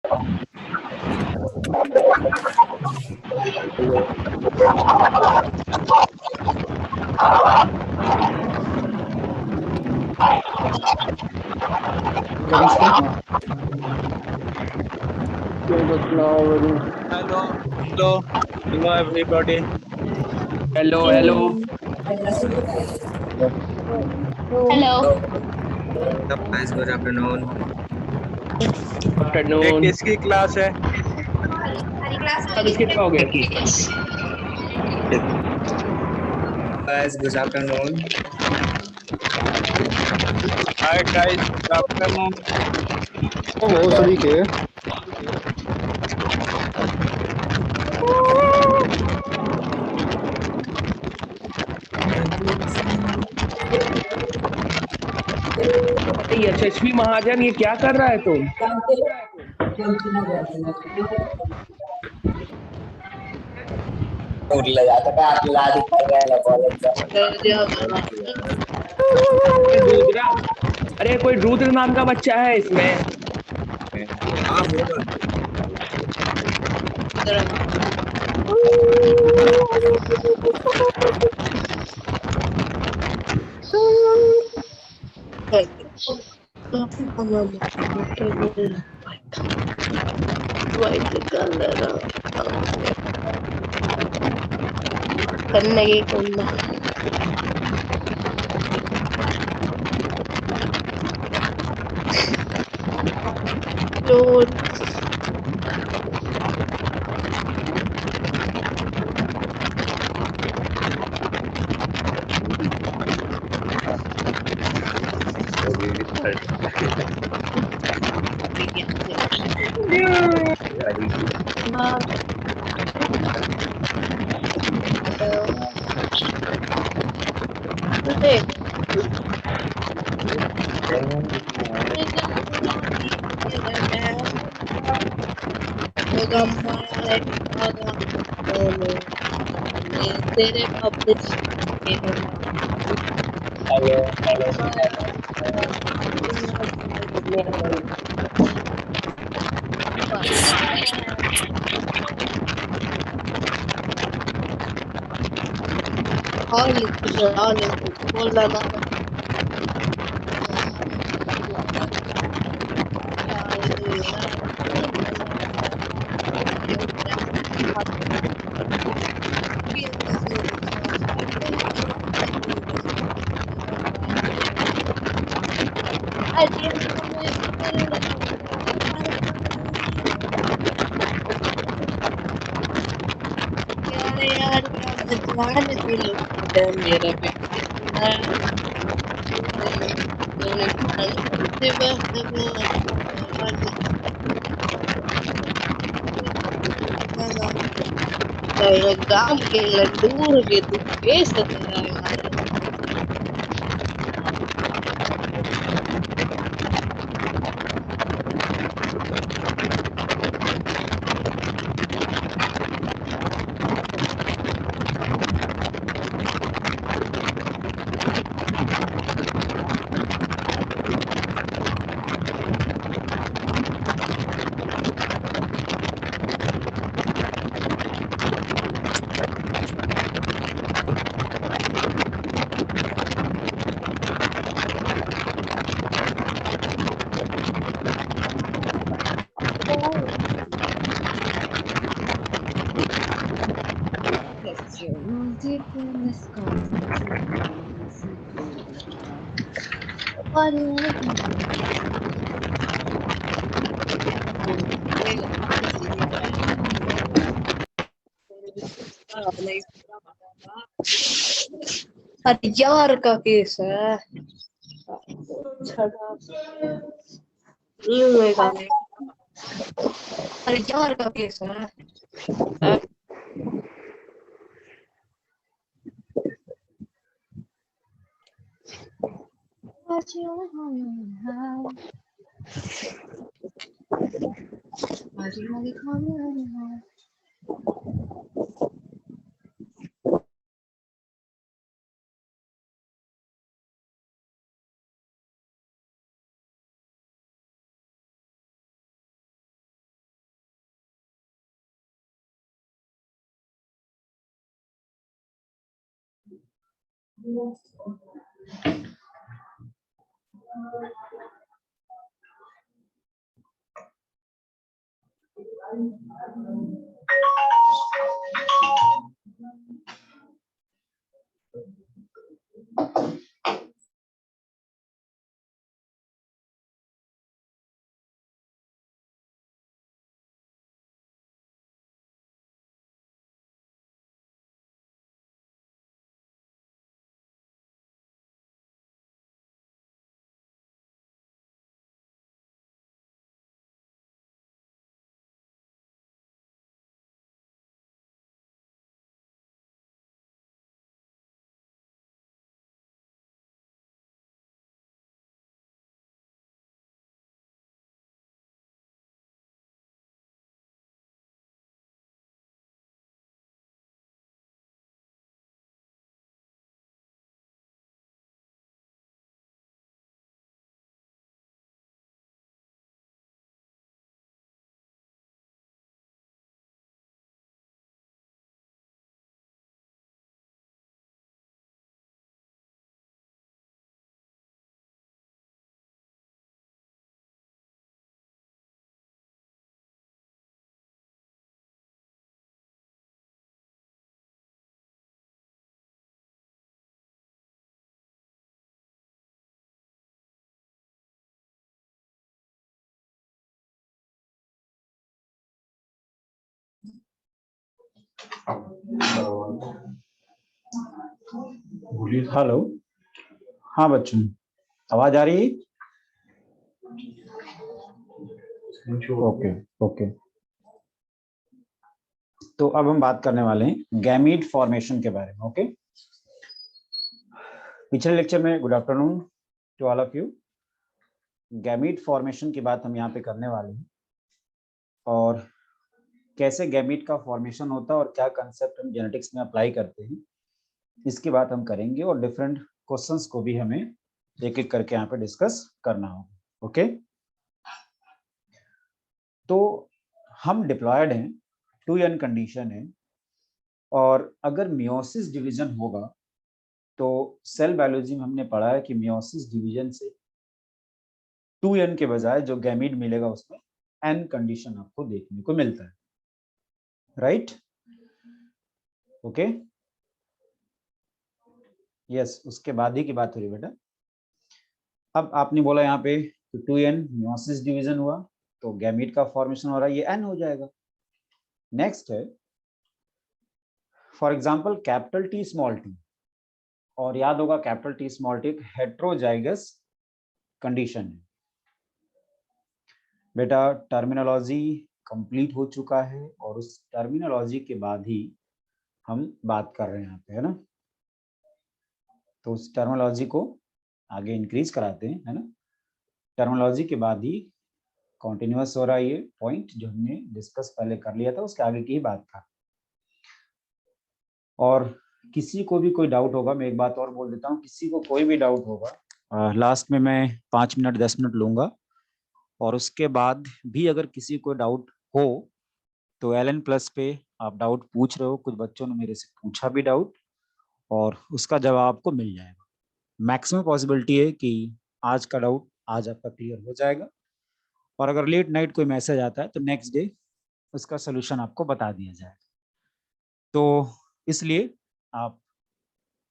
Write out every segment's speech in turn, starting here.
Kariska? Hello, hello, hello everybody. Hello, hello. Hello. Up, guys, good afternoon. ये Afternoon. किसकी class है? सब इसके खाओगे? Guys, good afternoon. Hi guys, good afternoon. वो सभी के अरे यशस्वी महाजन, ये क्या कर रहा है तुम? ये रुद्रा, अरे कोई रुद्र नाम का बच्चा है इसमें? हाँ होगा। कन्नगी कुंदा रोड तेरे पब्लिश और बोल रहा मेरा गांव के लड्डू के तू बेच सकता है। हथियार का केस है। हथियार का केस है। What you want? What you want? Hello. हाँ बच्चों, आवाज आ रही है? Okay okay. तो अब हम बात करने वाले हैं गैमीट फॉर्मेशन के बारे में। ओके, पिछले लेक्चर में good afternoon to all of you. Gamete formation की बात हम यहाँ पे करने वाले हैं और कैसे गैमीट का फॉर्मेशन होता है और क्या कंसेप्ट हम जेनेटिक्स में अप्लाई करते हैं, इसकी बात हम करेंगे और डिफरेंट क्वेश्चंस को भी हमें एक एक करके यहाँ पे डिस्कस करना होगा। ओके, तो हम डिप्लॉयड हैं, 2n कंडीशन है और अगर मियोसिस डिवीजन होगा तो सेल बायोलॉजी में हमने पढ़ा है कि मियोसिस डिवीजन से 2n के बजाय जो गैमीट मिलेगा उसमें n कंडीशन आपको देखने को मिलता है, राइट? ओके, यस, उसके बाद ही की बात हो रही बेटा। अब आपने बोला यहाँ पे 2n मियोसिस डिवीजन हुआ तो गैमीट का फॉर्मेशन हो रहा है, ये n हो जाएगा। नेक्स्ट है for example capital T small T, और याद होगा कैपिटल टी स्मॉल टी एक हेट्रोजाइगस कंडीशन है। बेटा टर्मिनोलॉजी कंप्लीट हो चुका है और उस टर्मिनोलॉजी के बाद ही हम बात कर रहे हैं यहाँ पे, है ना? तो उस टर्मिनोलॉजी को आगे इंक्रीज कराते हैं, है ना? टर्मिनोलॉजी के बाद ही कॉन्टिन्यूअस हो रहा है ये पॉइंट जो हमने डिस्कस पहले कर लिया था, उसके आगे की ही बात था। और किसी को भी कोई डाउट होगा, मैं एक बात और बोल देता हूँ, किसी को कोई भी डाउट होगा लास्ट में मैं 5 मिनट 10 मिनट लूंगा और उसके बाद भी अगर किसी को डाउट हो तो LN प्लस पे आप डाउट पूछ रहे हो, कुछ बच्चों ने मेरे से पूछा भी डाउट और उसका जवाब आपको मिल जाएगा। मैक्सिमम पॉसिबिलिटी है कि आज का डाउट आज आपका क्लियर हो जाएगा और अगर लेट नाइट कोई मैसेज आता है तो नेक्स्ट डे उसका सोल्यूशन आपको बता दिया जाएगा। तो इसलिए आप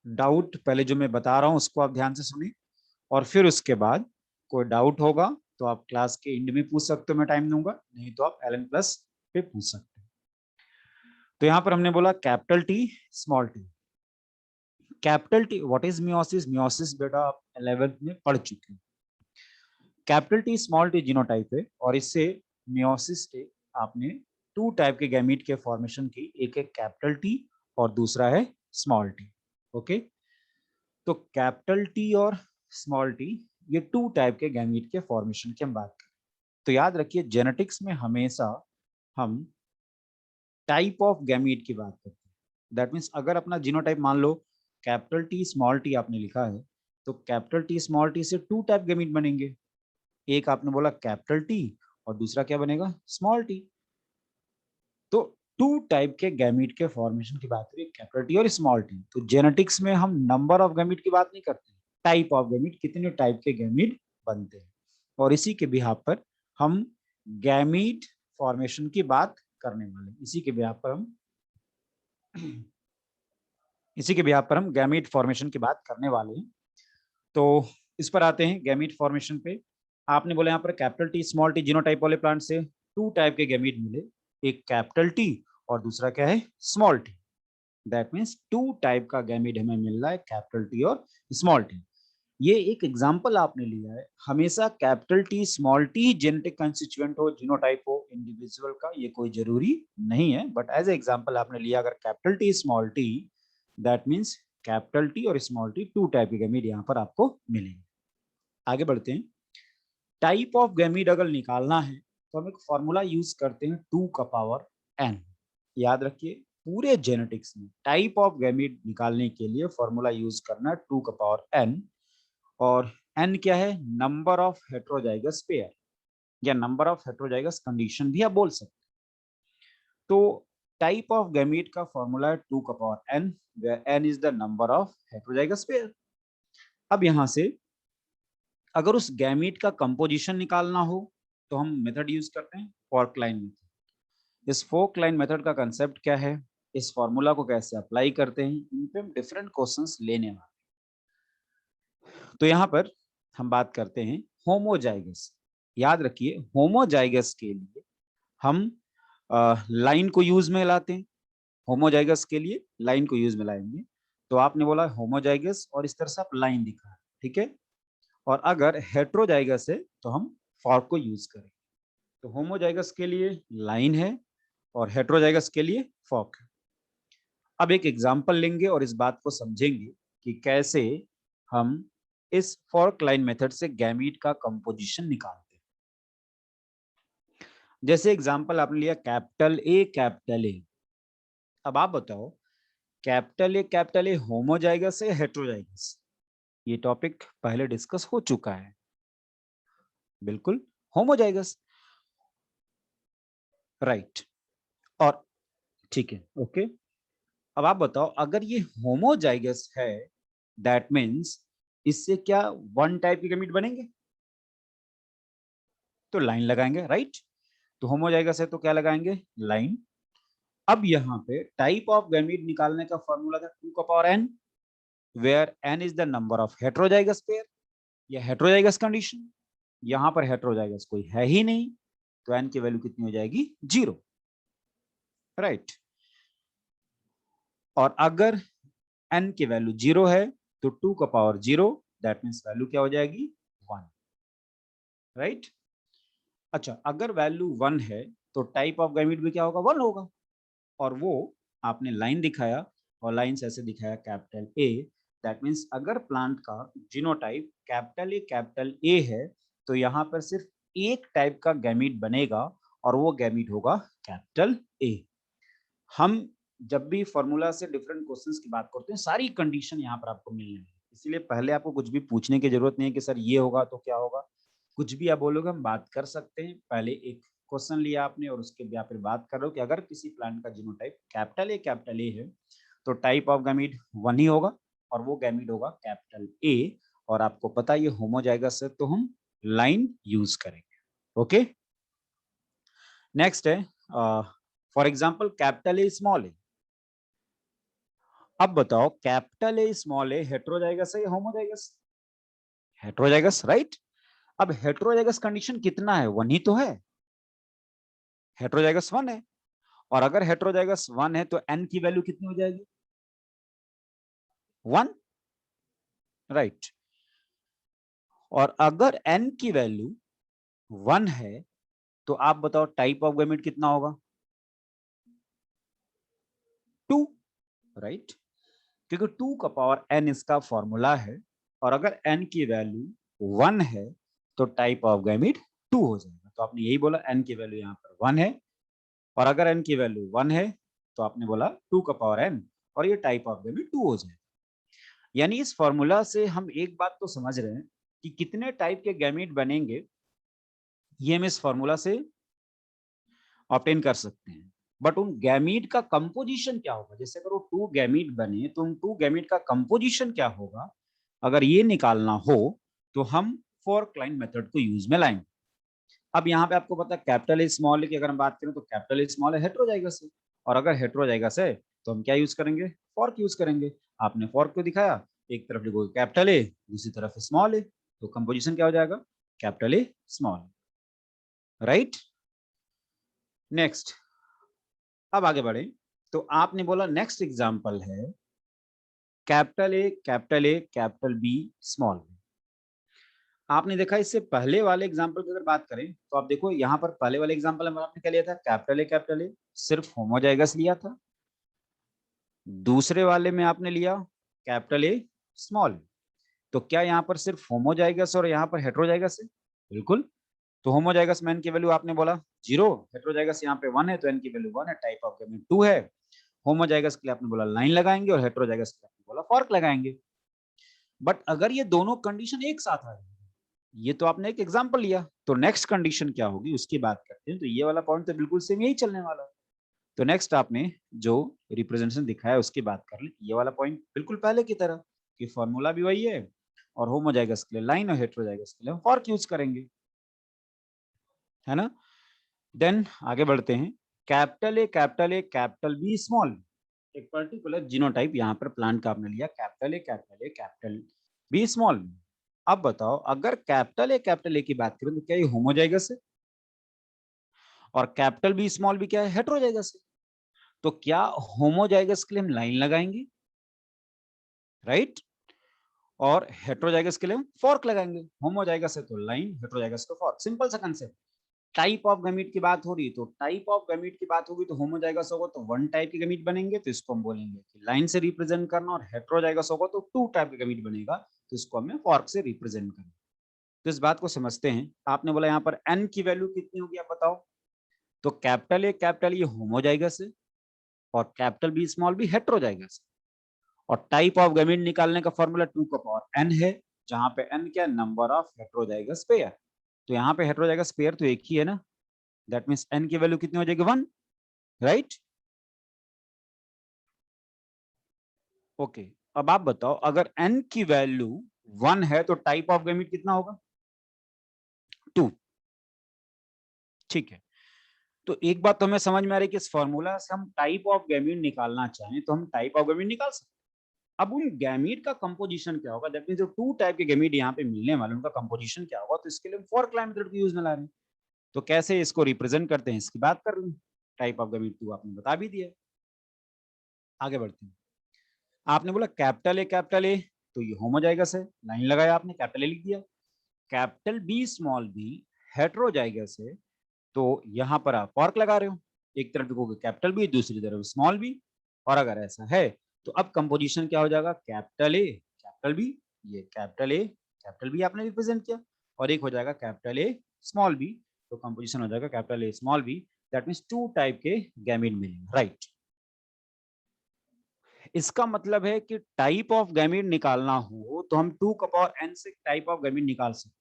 डाउट पहले जो मैं बता रहा हूँ उसको आप ध्यान से सुनिए और फिर उसके बाद कोई डाउट होगा तो आप क्लास के एंड में पूछ सकते हो, मैं टाइम दूंगा, नहीं तो आप LN प्लस पे पूछ सकते हो। तो यहाँ पर हमने बोला capital T small T. Capital T what is meiosis? Meiosis बेटा आप 11th में पढ़ चुके हैं। Capital T small T genotype है और इससे मियोसिस से आपने 2 टाइप के गैमीट के फॉर्मेशन की, एक है कैपिटल टी और दूसरा है स्मॉल टी। ओके, तो कैपिटल टी और स्मॉल टी ये 2 टाइप के गैमीट के फॉर्मेशन की हम बात करें तो याद रखिए जेनेटिक्स में हमेशा हम टाइप ऑफ गैमीट की बात करते हैं। दैट मीन्स अगर अपना जीनोटाइप मान लो कैपिटल टी स्मॉल टी आपने लिखा है तो कैपिटल टी स्मॉल टी से 2 टाइप गैमीट बनेंगे, एक आपने बोला कैपिटल टी और दूसरा क्या बनेगा? Small T. तो टू टाइप के गैमीट के फॉर्मेशन की बात करें, कैपिटल टी और स्मॉल टी। तो जेनेटिक्स में हम नंबर ऑफ गैमीट की बात नहीं करते, टाइप ऑफ गैमीट, कितने टाइप के गैमीट बनते हैं, और इसी के बिहाफ पर हम गैमीट फॉर्मेशन की बात करने वाले, इसी के बिहाफ पर हम गैमीट फॉर्मेशन की बात करने वाले हैं। तो इस पर आते हैं गैमीट फॉर्मेशन पे। आपने बोला यहाँ पर capital T small T genotype वाले प्लांट से टू टाइप के गैमीट मिले, एक कैपिटल टी और दूसरा क्या है, small T. That means two type का गैमीट हमें मिल रहा है, कैपिटल टी और स्मॉल टी। ये एक एग्जांपल आपने लिया है, हमेशा capital T small T genetic constituent हो, जीनोटाइप हो इंडिविजुअल का, ये कोई जरूरी नहीं है, बट एज ए एग्जांपल आपने लिया अगर capital T small T, that means capital T और स्मॉल टी टू टाइप के गैमीट यहाँ पर आपको मिलेंगे। आगे बढ़ते हैं। टाइप ऑफ गैमीट अगर निकालना है तो हम एक फॉर्मूला यूज करते हैं 2 का पावर n। याद रखिए पूरे जेनेटिक्स में टाइप ऑफ गैमीट निकालने के लिए फॉर्मूला यूज करना है 2 का पावर n, और n क्या है, नंबर ऑफ हेटेरोजाइगस पेयर या नंबर ऑफ हेटेरोजाइगस कंडीशन भी आप बोल सकते हैं। तो टाइप ऑफ गैमीट का फॉर्मूला है 2 का power n, where n is the number of heterozygous pair. अब यहां से अगर उस गैमीट का कंपोजिशन निकालना हो तो हम मेथड यूज करते हैं फोर्कलाइन मेथड। इस फोर्कलाइन मेथड का कंसेप्ट क्या है, इस फॉर्मूला को कैसे अप्लाई करते हैं, इन पे हम डिफरेंट क्वेश्चंस लेने वाले। तो यहाँ पर हम बात करते हैं होमोजाइगस। याद रखिए होमोजाइगस के लिए हम लाइन को यूज में लाते हैं, होमोजाइगस के लिए लाइन को यूज में लाएंगे। तो आपने बोला होमोजाइगस और इस तरह से आप लाइन दिखा, ठीक है, और अगर हेटेरोजाइगस है तो हम फॉर्क को यूज करेंगे। तो होमोजाइगस के लिए लाइन है और हेटेरोजाइगस के लिए फॉर्क है। अब एक एग्जांपल लेंगे और इस बात को समझेंगे कि कैसे हम इस फॉर्क लाइन मेथड से गैमीट का कंपोजिशन निकालते हैं। जैसे एग्जांपल आपने लिया कैपिटल ए। अब आप बताओ कैपिटल ए होमोजाइगस है हेटेरोजाइगस? ये टॉपिक पहले डिस्कस हो चुका है, बिल्कुल होमोजाइगस, राइट। और ठीक है, ओके। अब आप बताओ अगर ये होमोजाइगस है दैट मीन्स इससे क्या वन टाइप के गैमीट बनेंगे? तो लाइन लगाएंगे, राइट। तो होमोजाइगस है तो क्या लगाएंगे, लाइन। अब यहाँ पे टाइप ऑफ गैमीट निकालने का फॉर्मूला था 2 का power n, where n is the number of heterozygous pair या heterozygous condition। यहां पर heterozygous कोई है ही नहीं तो n की वैल्यू कितनी हो जाएगी, 0, राइट। और अगर n की वैल्यू 0 है तो 2 का पावर 0, दैट मीन्स वैल्यू क्या हो जाएगी, 1, राइट। अच्छा अगर वैल्यू 1 है तो टाइप ऑफ गैमीट भी क्या होगा, 1 होगा। और वो आपने लाइन दिखाया और लाइन से ऐसे दिखाया कैपिटल ए, दैट मीन्स अगर प्लांट का जीनोटाइप कैपिटल ए है तो यहाँ पर सिर्फ एक टाइप का गैमीट बनेगा और वो गैमीट होगा कैपिटल ए। हम जब भी फॉर्मूला से डिफरेंट क्वेश्चंस की बात करते हैं सारी कंडीशन यहाँ पर आपको मिलने है, इसलिए पहले आपको कुछ भी पूछने की जरूरत नहीं है कि सर ये होगा तो क्या होगा, कुछ भी आप बोलोगे हम बात कर सकते हैं। पहले एक क्वेश्चन लिया आपने और उसके बाद फिर बात कर रहे हो कि अगर किसी प्लांट का जीनोटाइप कैपिटल ए है तो टाइप ऑफ गैमीट 1 ही होगा और वो गैमीट होगा कैपिटल ए, और आपको पता ये होमोजाइगस है तो हम लाइन यूज करेंगे, ओके। नेक्स्ट है for example capital A small A. अब बताओ capital A small A heterozygous है या होमोजाइगस, हेटेरोजाइगस, राइट। अब हेटेरोजाइगस कंडीशन कितना है, 1 ही तो है, हेटेरोजाइगस 1 है। और अगर हेटेरोजाइगस 1 है तो n की वैल्यू कितनी हो जाएगी, 1, राइट। और अगर n की वैल्यू 1 है तो आप बताओ टाइप ऑफ गैमीट कितना होगा, 2, राइट, क्योंकि 2 का पावर n इसका फॉर्मूला है और अगर n की वैल्यू 1 है तो टाइप ऑफ गैमीट 2 हो जाएगा। तो आपने यही बोला n की वैल्यू यहाँ पर 1 है और अगर n की वैल्यू 1 है तो आपने बोला 2 का पावर n और ये टाइप ऑफ गैमीट 2 हो जाएगा। यानी इस फॉर्मूला से हम एक बात तो समझ रहे हैं कि कितने टाइप के गैमीट बनेंगे ये हम इस फॉर्मूला से ऑब्टेन कर सकते हैं। बट उन गैमीट का कंपोजिशन क्या होगा, जैसे अगर वो 2 गैमीट बने तो उन 2 गैमीट का कंपोजिशन क्या होगा, अगर ये निकालना हो तो हम फॉर्क लाइन मेथड को यूज में लाएंगे। अब यहाँ पे आपको पता है कैपिटल ए स्मॉल की अगर हम बात करें तो कैपिटल ए स्मॉल है हेटेरोजाइगस है, और अगर हेटेरोजाइगस है तो हम क्या यूज करेंगे, फॉर्क यूज करेंगे। आपने फॉर्क को दिखाया, एक तरफ लिखोगे कैपिटल ए, दूसरी तरफ स्मॉल ए, तो कंपोजिशन क्या हो जाएगा, capital A small, right. Next, अब आगे बढ़े तो आपने बोला नेक्स्ट एग्जांपल है capital A capital A capital B small B. आपने देखा इससे पहले वाले एग्जांपल की अगर बात करें तो आप देखो यहाँ पर पहले वाले एग्जांपल में आपने क्या लिया था, कैपिटल ए सिर्फ होमोजाइगस लिया था। दूसरे वाले में आपने लिया कैपिटल ए स्मॉल, तो क्या यहाँ पर सिर्फ होमोजाइगस और यहाँ पर हेटेरोजाइगस है, बिल्कुल। तो होमोजाइगस में n की वैल्यू आपने बोला 0, हेटेरोजाइगस यहाँ पे 1 है तो n की वैल्यू 1 है, टाइप ऑफ गैमीट 2 है। होमोजाइगस के लिए आपने बोला लाइन लगाएंगे और हेटेरोजाइगस के लिए आपने बोला फॉर्क लगाएंगे। बट अगर ये दोनों कंडीशन एक साथ आ जाए, ये तो आपने एक एग्जांपल लिया, तो नेक्स्ट कंडीशन क्या होगी उसकी बात करते हैं। तो ये वाला पॉइंट तो बिल्कुल सेम यही चलने वाला है। तो नेक्स्ट आपने जो रिप्रेजेंटेशन दिखाया उसकी बात कर ली, ये वाला पॉइंट बिल्कुल पहले की तरह कि फॉर्मूला भी वही है और होमोजाइगस के लिए लाइन और हेटेरोजाइगस के लिए हम फॉर्क यूज करेंगे, है ना। देन आगे बढ़ते हैं, capital A capital B small, एक पर्टिकुलर जीनोटाइप यहाँ पर प्लांट का आपने लिया capital A capital B small. अब बताओ अगर कैपिटल ए की बात करें तो क्या ये होमोजाइगस है, और कैपिटल बी स्मॉल भी क्या है, हेटेरोजाइगस है। तो क्या होमोजाइगस के लिए हम लाइन लगाएंगे, राइट, और हेटेरोजाइगस के लिए हम फॉर्क लगाएंगे। होमोजाइगस है तो लाइन, हेटेरोजाइगस तो फॉर्क, सिंपल सा कंसेप्ट। टाइप ऑफ गैमीट की बात हो रही है तो टाइप ऑफ गैमीट की बात होगी तो होमोजाइगस होगा तो 1 टाइप के गैमीट बनेंगे तो इसको हम बोलेंगे कि लाइन से रिप्रेजेंट करना, और हेटेरोजाइगस होगा तो 2 टाइप के गैमीट बनेगा तो इसको हमें फॉर्क से रिप्रेजेंट करना। तो इस बात को समझते हैं। आपने बोला यहाँ पर n की वैल्यू कितनी होगी आप बताओ, तो कैपिटल ए होमोजाइगस है और कैपिटल बी स्मॉल भी हेटेरोजाइगस है, और टाइप ऑफ गैमीट निकालने का फॉर्मूला 2 का पावर n है, जहां पे n क्या नंबर ऑफ हेटेरोजाइगस पेयर। तो यहाँ पे हेटेरोजाइगस पेयर तो एक ही है ना, दैट मींस n की वैल्यू कितनी हो जाएगी 1, राइट। ओके, अब आप बताओ अगर n की वैल्यू 1 है तो टाइप ऑफ गैमीट कितना होगा, 2, ठीक है। तो एक बात तो हमें समझ में आ रही है कि इस फॉर्मूला से हम टाइप ऑफ गैमीट निकालना चाहें तो हम टाइप ऑफ गैमीट निकाल सकते हैं। अब उन गैमीट का कंपोजिशन क्या होगा, दैट मींस जो 2 टाइप के गैमीट यहाँ पे मिलने वाले उनका कंपोजिशन क्या होगा, तो इसके लिए हम फॉर्क लाइन मेथड को यूज में ला रहे हैं। तो कैसे इसको रिप्रेजेंट करते हैं इसकी बात कर रहे हैं। टाइप ऑफ गैमीट 2 आपने बता भी दिया। आगे बढ़ते हैं। आपने बोला कैपिटल ए तो ये होमोजाइगस है, लाइन लगाया आपने, कैपिटल ए लिख दिया। Capital B small B heterozygous है तो यहाँ पर आप फॉर्क लगा रहे हो, एक तरफ लिखोगे कैपिटल बी दूसरी तरफ स्मॉल बी, और अगर ऐसा है तो अब कंपोजिशन क्या हो जाएगा, कैपिटल ए कैपिटल बी, ये कैपिटल ए कैपिटल बी आपने रिप्रेजेंट किया, और एक हो जाएगा कैपिटल ए स्मॉल बी, तो कंपोजिशन हो जाएगा capital A small B, that means 2 type के गैमीट मिलेंगे, राइट। इसका मतलब है कि टाइप ऑफ गैमीट निकालना हो तो हम 2 का पावर n से टाइप ऑफ गैमीट निकाल सकते,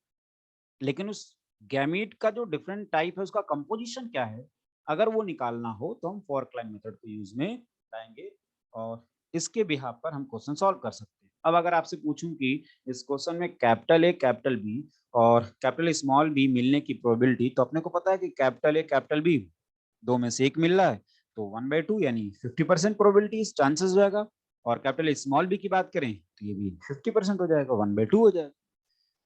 लेकिन उस गैमीट का जो डिफरेंट टाइप है उसका कंपोजिशन क्या है, अगर वो निकालना हो तो हम फॉर्क लाइन मेथड को यूज में लाएंगे और इसके बिहाफ पर हम क्वेश्चन सॉल्व कर सकते हैं। अब अगर आपसे पूछूं कि इस क्वेश्चन में कैपिटल ए कैपिटल बी और कैपिटल स्मॉल बी मिलने की प्रोबेबिलिटी, तो अपने को पता है कि कैपिटल ए कैपिटल बी दो में से एक मिल रहा है तो 1/2 यानी 50% प्रोबेबिलिटी चांसेस हो जाएगा, और कैपिटल स्मॉल बी की बात करें तो ये भी 50% हो जाएगा, 1/2 हो जाएगा।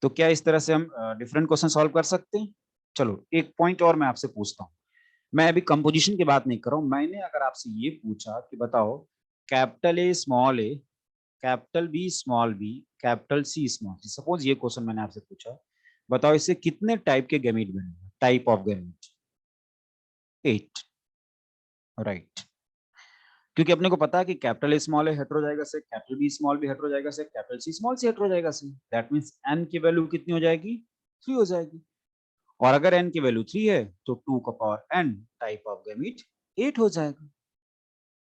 तो क्या इस तरह से हम डिफरेंट क्वेश्चन सॉल्व कर सकते हैं। चलो एक पॉइंट और मैं आपसे पूछता हूँ, मैं अभी कंपोजिशन की बात नहीं कर रहा हूँ, मैंने अगर आपसे ये पूछा कि बताओ capital A capital B small B capital C small C, suppose ये क्वेश्चन मैंने आपसे पूछा, बताओ इससे कितने टाइप के गैमीट बनेंगे, टाइप ऑफ गैमीट 8, राइट। क्योंकि अपने को पता है कि कैपिटल ए स्मॉल है हेटेरोजाइगस है, कैपिटल बी स्मॉल भी हेटेरोजाइगस है, कैपिटल सी स्मॉल सी हेटेरोजाइगस है, दैट मींस n की वैल्यू कितनी हो जाएगी, 3 हो जाएगी, और अगर n की वैल्यू 3 है तो 2 का power n type of gamete 8 हो जाएगा,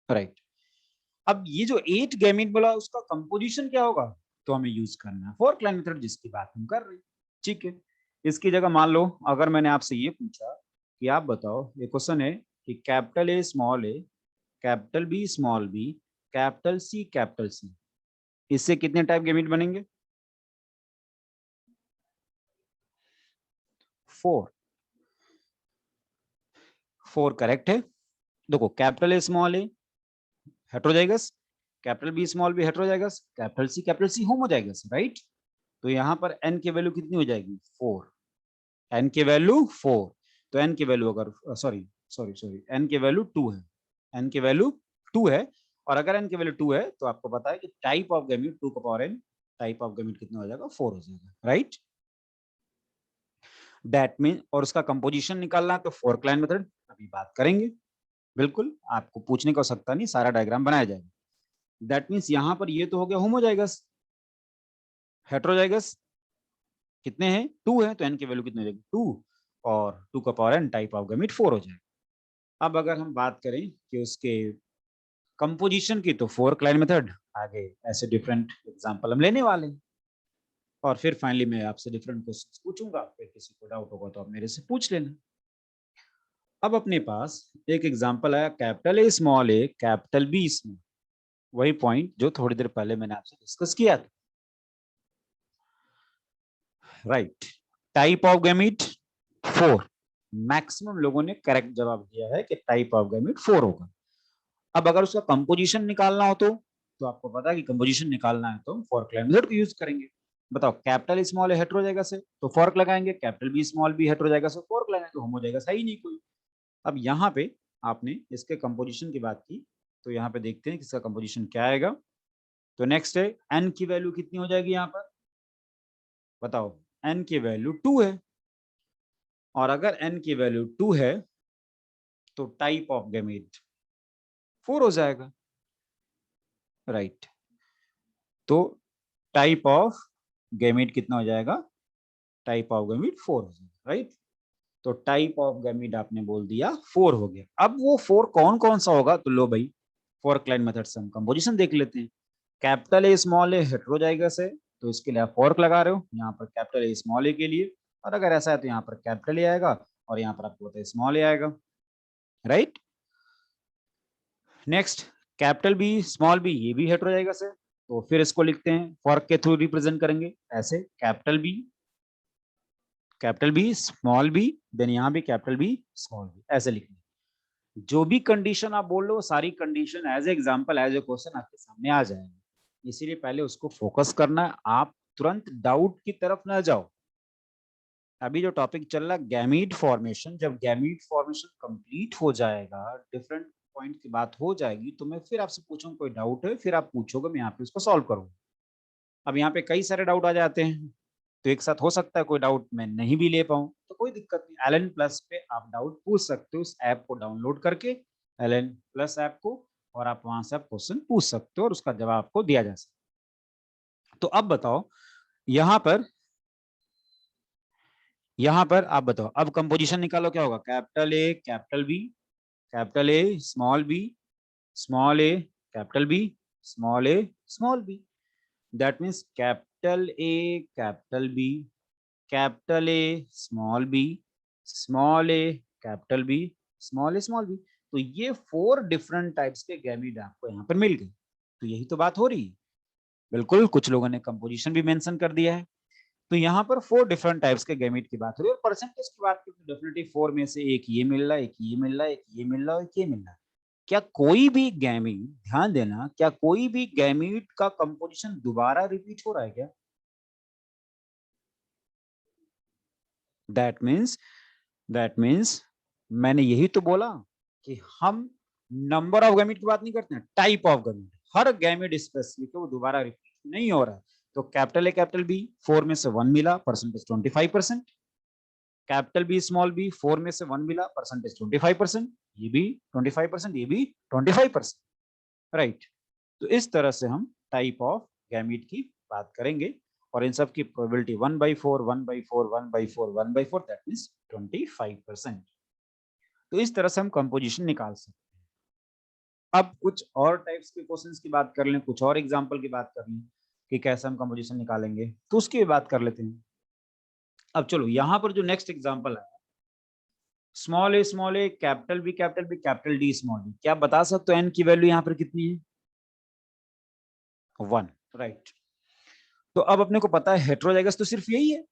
राइट। अब ये जो 8 गैमीट बोला उसका कंपोजिशन क्या होगा, तो हमें यूज करना है फॉर्क लाइन मेथड जिसकी बात हम कर रहे हैं, ठीक है। इसकी जगह मान लो अगर मैंने आपसे ये पूछा कि आप बताओ, ये क्वेश्चन है कि capital A, capital B, small B, capital C, इससे कितने टाइप गैमेट बनेंगे? 4 करेक्ट है। देखो capital A, small A heterozygous, capital B, small B heterozygous, capital C homozygous, right. तो यहाँ पर n की वैल्यू कितनी हो जाएगी? 4। n की वैल्यू 4, तो n की वैल्यू अगर सॉरी n की वैल्यू 2 है, n की वैल्यू 2 है, और अगर n की वैल्यू 2 है तो आपको पता है कि टाइप ऑफ गैमेट 2 का power n, type of gamete कितना हो जाएगा? 4 हो जाएगा, राइट। दैट मीन, और उसका कंपोजिशन निकालना है तो फोर्क लाइन मेथड अभी बात करेंगे, बिल्कुल आपको पूछने का आवश्यकता नहीं, सारा डायग्राम बनाया जाएगा। दैट मीन्स यहाँ पर ये तो हो गया होमोजाइगस, हेट्रोजाइगस कितने हैं? 2 है, तो n की वैल्यू कितनी हो जाएगी? 2, और 2 का power n type of gamete 4 हो जाएगा। अब अगर हम बात करें कि उसके कंपोजिशन की, तो फोर्क लाइन मेथड, आगे ऐसे डिफरेंट एग्जांपल हम लेने वाले हैं, और फिर फाइनली मैं आपसे डिफरेंट क्वेश्चंस पूछूंगा, फिर किसी को डाउट होगा तो आप मेरे से पूछ लेना। अब अपने पास एक एग्जांपल आया, capital A, small A, capital B, small, वही पॉइंट जो थोड़ी देर पहले मैंने आपसे डिस्कस किया था, right. Type of gamete 4, maximum लोगों ने करेक्ट जवाब दिया है कि टाइप ऑफ गैमेट 4 होगा। अब अगर उसका कंपोजिशन निकालना हो तो आपको पता है कि कंपोजिशन निकालना है तो फोर्क लाइन मेथड को यूज करेंगे। बताओ कैपिटल स्मॉल ए हेट्रोजाइगस है तो फोर्क लगाएंगे, capital B, small B heterozygous है, फोर्क लगाएंगे, तो होमोजाइगस है ही नहीं कोई। अब यहाँ पे आपने इसके कंपोजिशन की बात की, तो यहाँ पे देखते हैं कि इसका कंपोजिशन क्या आएगा। तो नेक्स्ट है n की वैल्यू कितनी हो जाएगी यहाँ पर? बताओ, n की वैल्यू 2 है, और अगर n की वैल्यू 2 है तो टाइप ऑफ गैमेट 4 हो जाएगा, राइट। तो टाइप ऑफ गैमेट कितना हो जाएगा? टाइप ऑफ गैमेट 4 हो जाएगा, राइट। तो टाइप ऑफ गैमेट आपने बोल दिया 4 हो गया। अब वो 4 कौन कौन सा होगा? तो लो भाई, फोर्क लाइन मेथड से हम कंपोजिशन देख लेते हैं। Capital A, small A heterozygous है, तो इसके लिए आप फोर्क लगा रहे हो, यहाँ पर कैपिटल ए, स्मॉल ए के लिए, और अगर ऐसा है तो यहाँ पर कैपिटल ए आएगा, और यहाँ पर आपको पता है स्मॉल ए आएगा, right. Next capital B, small B, ये भी हेट्रोजाइगस है, तो फिर इसको लिखते हैं, फोर्क के थ्रू रिप्रेजेंट करेंगे ऐसे, capital B, small B, then यहाँ भी कैपिटल बी, स्मॉल बी, ऐसे लिखना। जो भी कंडीशन आप बोल रहे हो, सारी condition as example, as a question आपके सामने आ जाएंगे, इसीलिए पहले उसको फोकस करना है, आप तुरंत डाउट की तरफ ना जाओ। अभी जो टॉपिक चल रहा है गैमीट फॉर्मेशन, जब गैमीट फॉर्मेशन कंप्लीट हो जाएगा, डिफरेंट पॉइंट की बात हो जाएगी, तो मैं फिर आपसे पूछूंगा कोई डाउट है, फिर आप पूछोगे, मैं यहाँ पे उसको सॉल्व करूंगा। अब यहाँ पे कई सारे डाउट आ जाते हैं, तो एक साथ हो सकता है कोई डाउट मैं नहीं भी ले पाऊँ, तो कोई दिक्कत नहीं, एलएन प्लस पे आप डाउट पूछ सकते हो, उस ऐप को डाउनलोड करके, एलएन प्लस ऐप को, और आप वहां से आप क्वेश्चन पूछ सकते हो और उसका जवाब आपको दिया जा सकता है। तो अब बताओ यहाँ पर आप बताओ, अब कंपोजिशन निकालो, क्या होगा? Capital A, capital B, capital A, small B, small A, capital B, small A, small B, that means capital A, capital B, capital A, small B, small A, capital B, small A, small B. तो ये 4 different types के gamete आपको यहाँ पर मिल गए। तो यही तो बात हो रही है, बिल्कुल। कुछ लोगों ने कंपोजिशन भी मेंशन कर दिया है। तो यहाँ पर 4 डिफरेंट टाइप्स के गैमीट की बात हो रही है, और परसेंटेज की बात करें तो डेफिनेटली 4 में से एक ये मिल रहा है, एक ये मिल रहा है, एक ये मिल रहा है, एक ये मिल रहा है। क्या कोई भी गैमीट, ध्यान देना, क्या कोई भी गैमीट का कंपोजिशन दोबारा रिपीट हो रहा है क्या? दैट मीन्स मैंने यही तो बोला कि हम नंबर ऑफ गैमीट की बात नहीं करते हैं, type of gamete. Her gamete specific वो दोबारा रिपीट नहीं हो रहा है। तो कैपिटल ए, कैपिटल बी, 4 में से 1 मिला, percentage 25%। Capital B, small B, 4 में से 1 मिला, परसेंटेज 25%। ये भी 25%, ये भी 25%, राइट। तो इस तरह से हम टाइप ऑफ गैमीट की बात करेंगे, और इन सब की प्रोबेबिलिटी 1/4, 1/4, 1/4, 1/4, दैट मीन्स 25%। तो इस तरह से हम कंपोजिशन निकाल सकते हैं। अब कुछ और टाइप्स के क्वेश्चंस की बात कर लें, कुछ और एग्जांपल की बात कर लें कि कैसे हम कंपोजिशन निकालेंगे, तो उसकी भी बात कर लेते हैं। अब चलो यहाँ पर जो नेक्स्ट एग्जांपल है, small A capital B capital D small D. क्या आप बता सकते हो एन की वैल्यू यहाँ पर कितनी है? 1, राइट। तो अब अपने को पता है हेटेरोजाइगस तो सिर्फ यही है,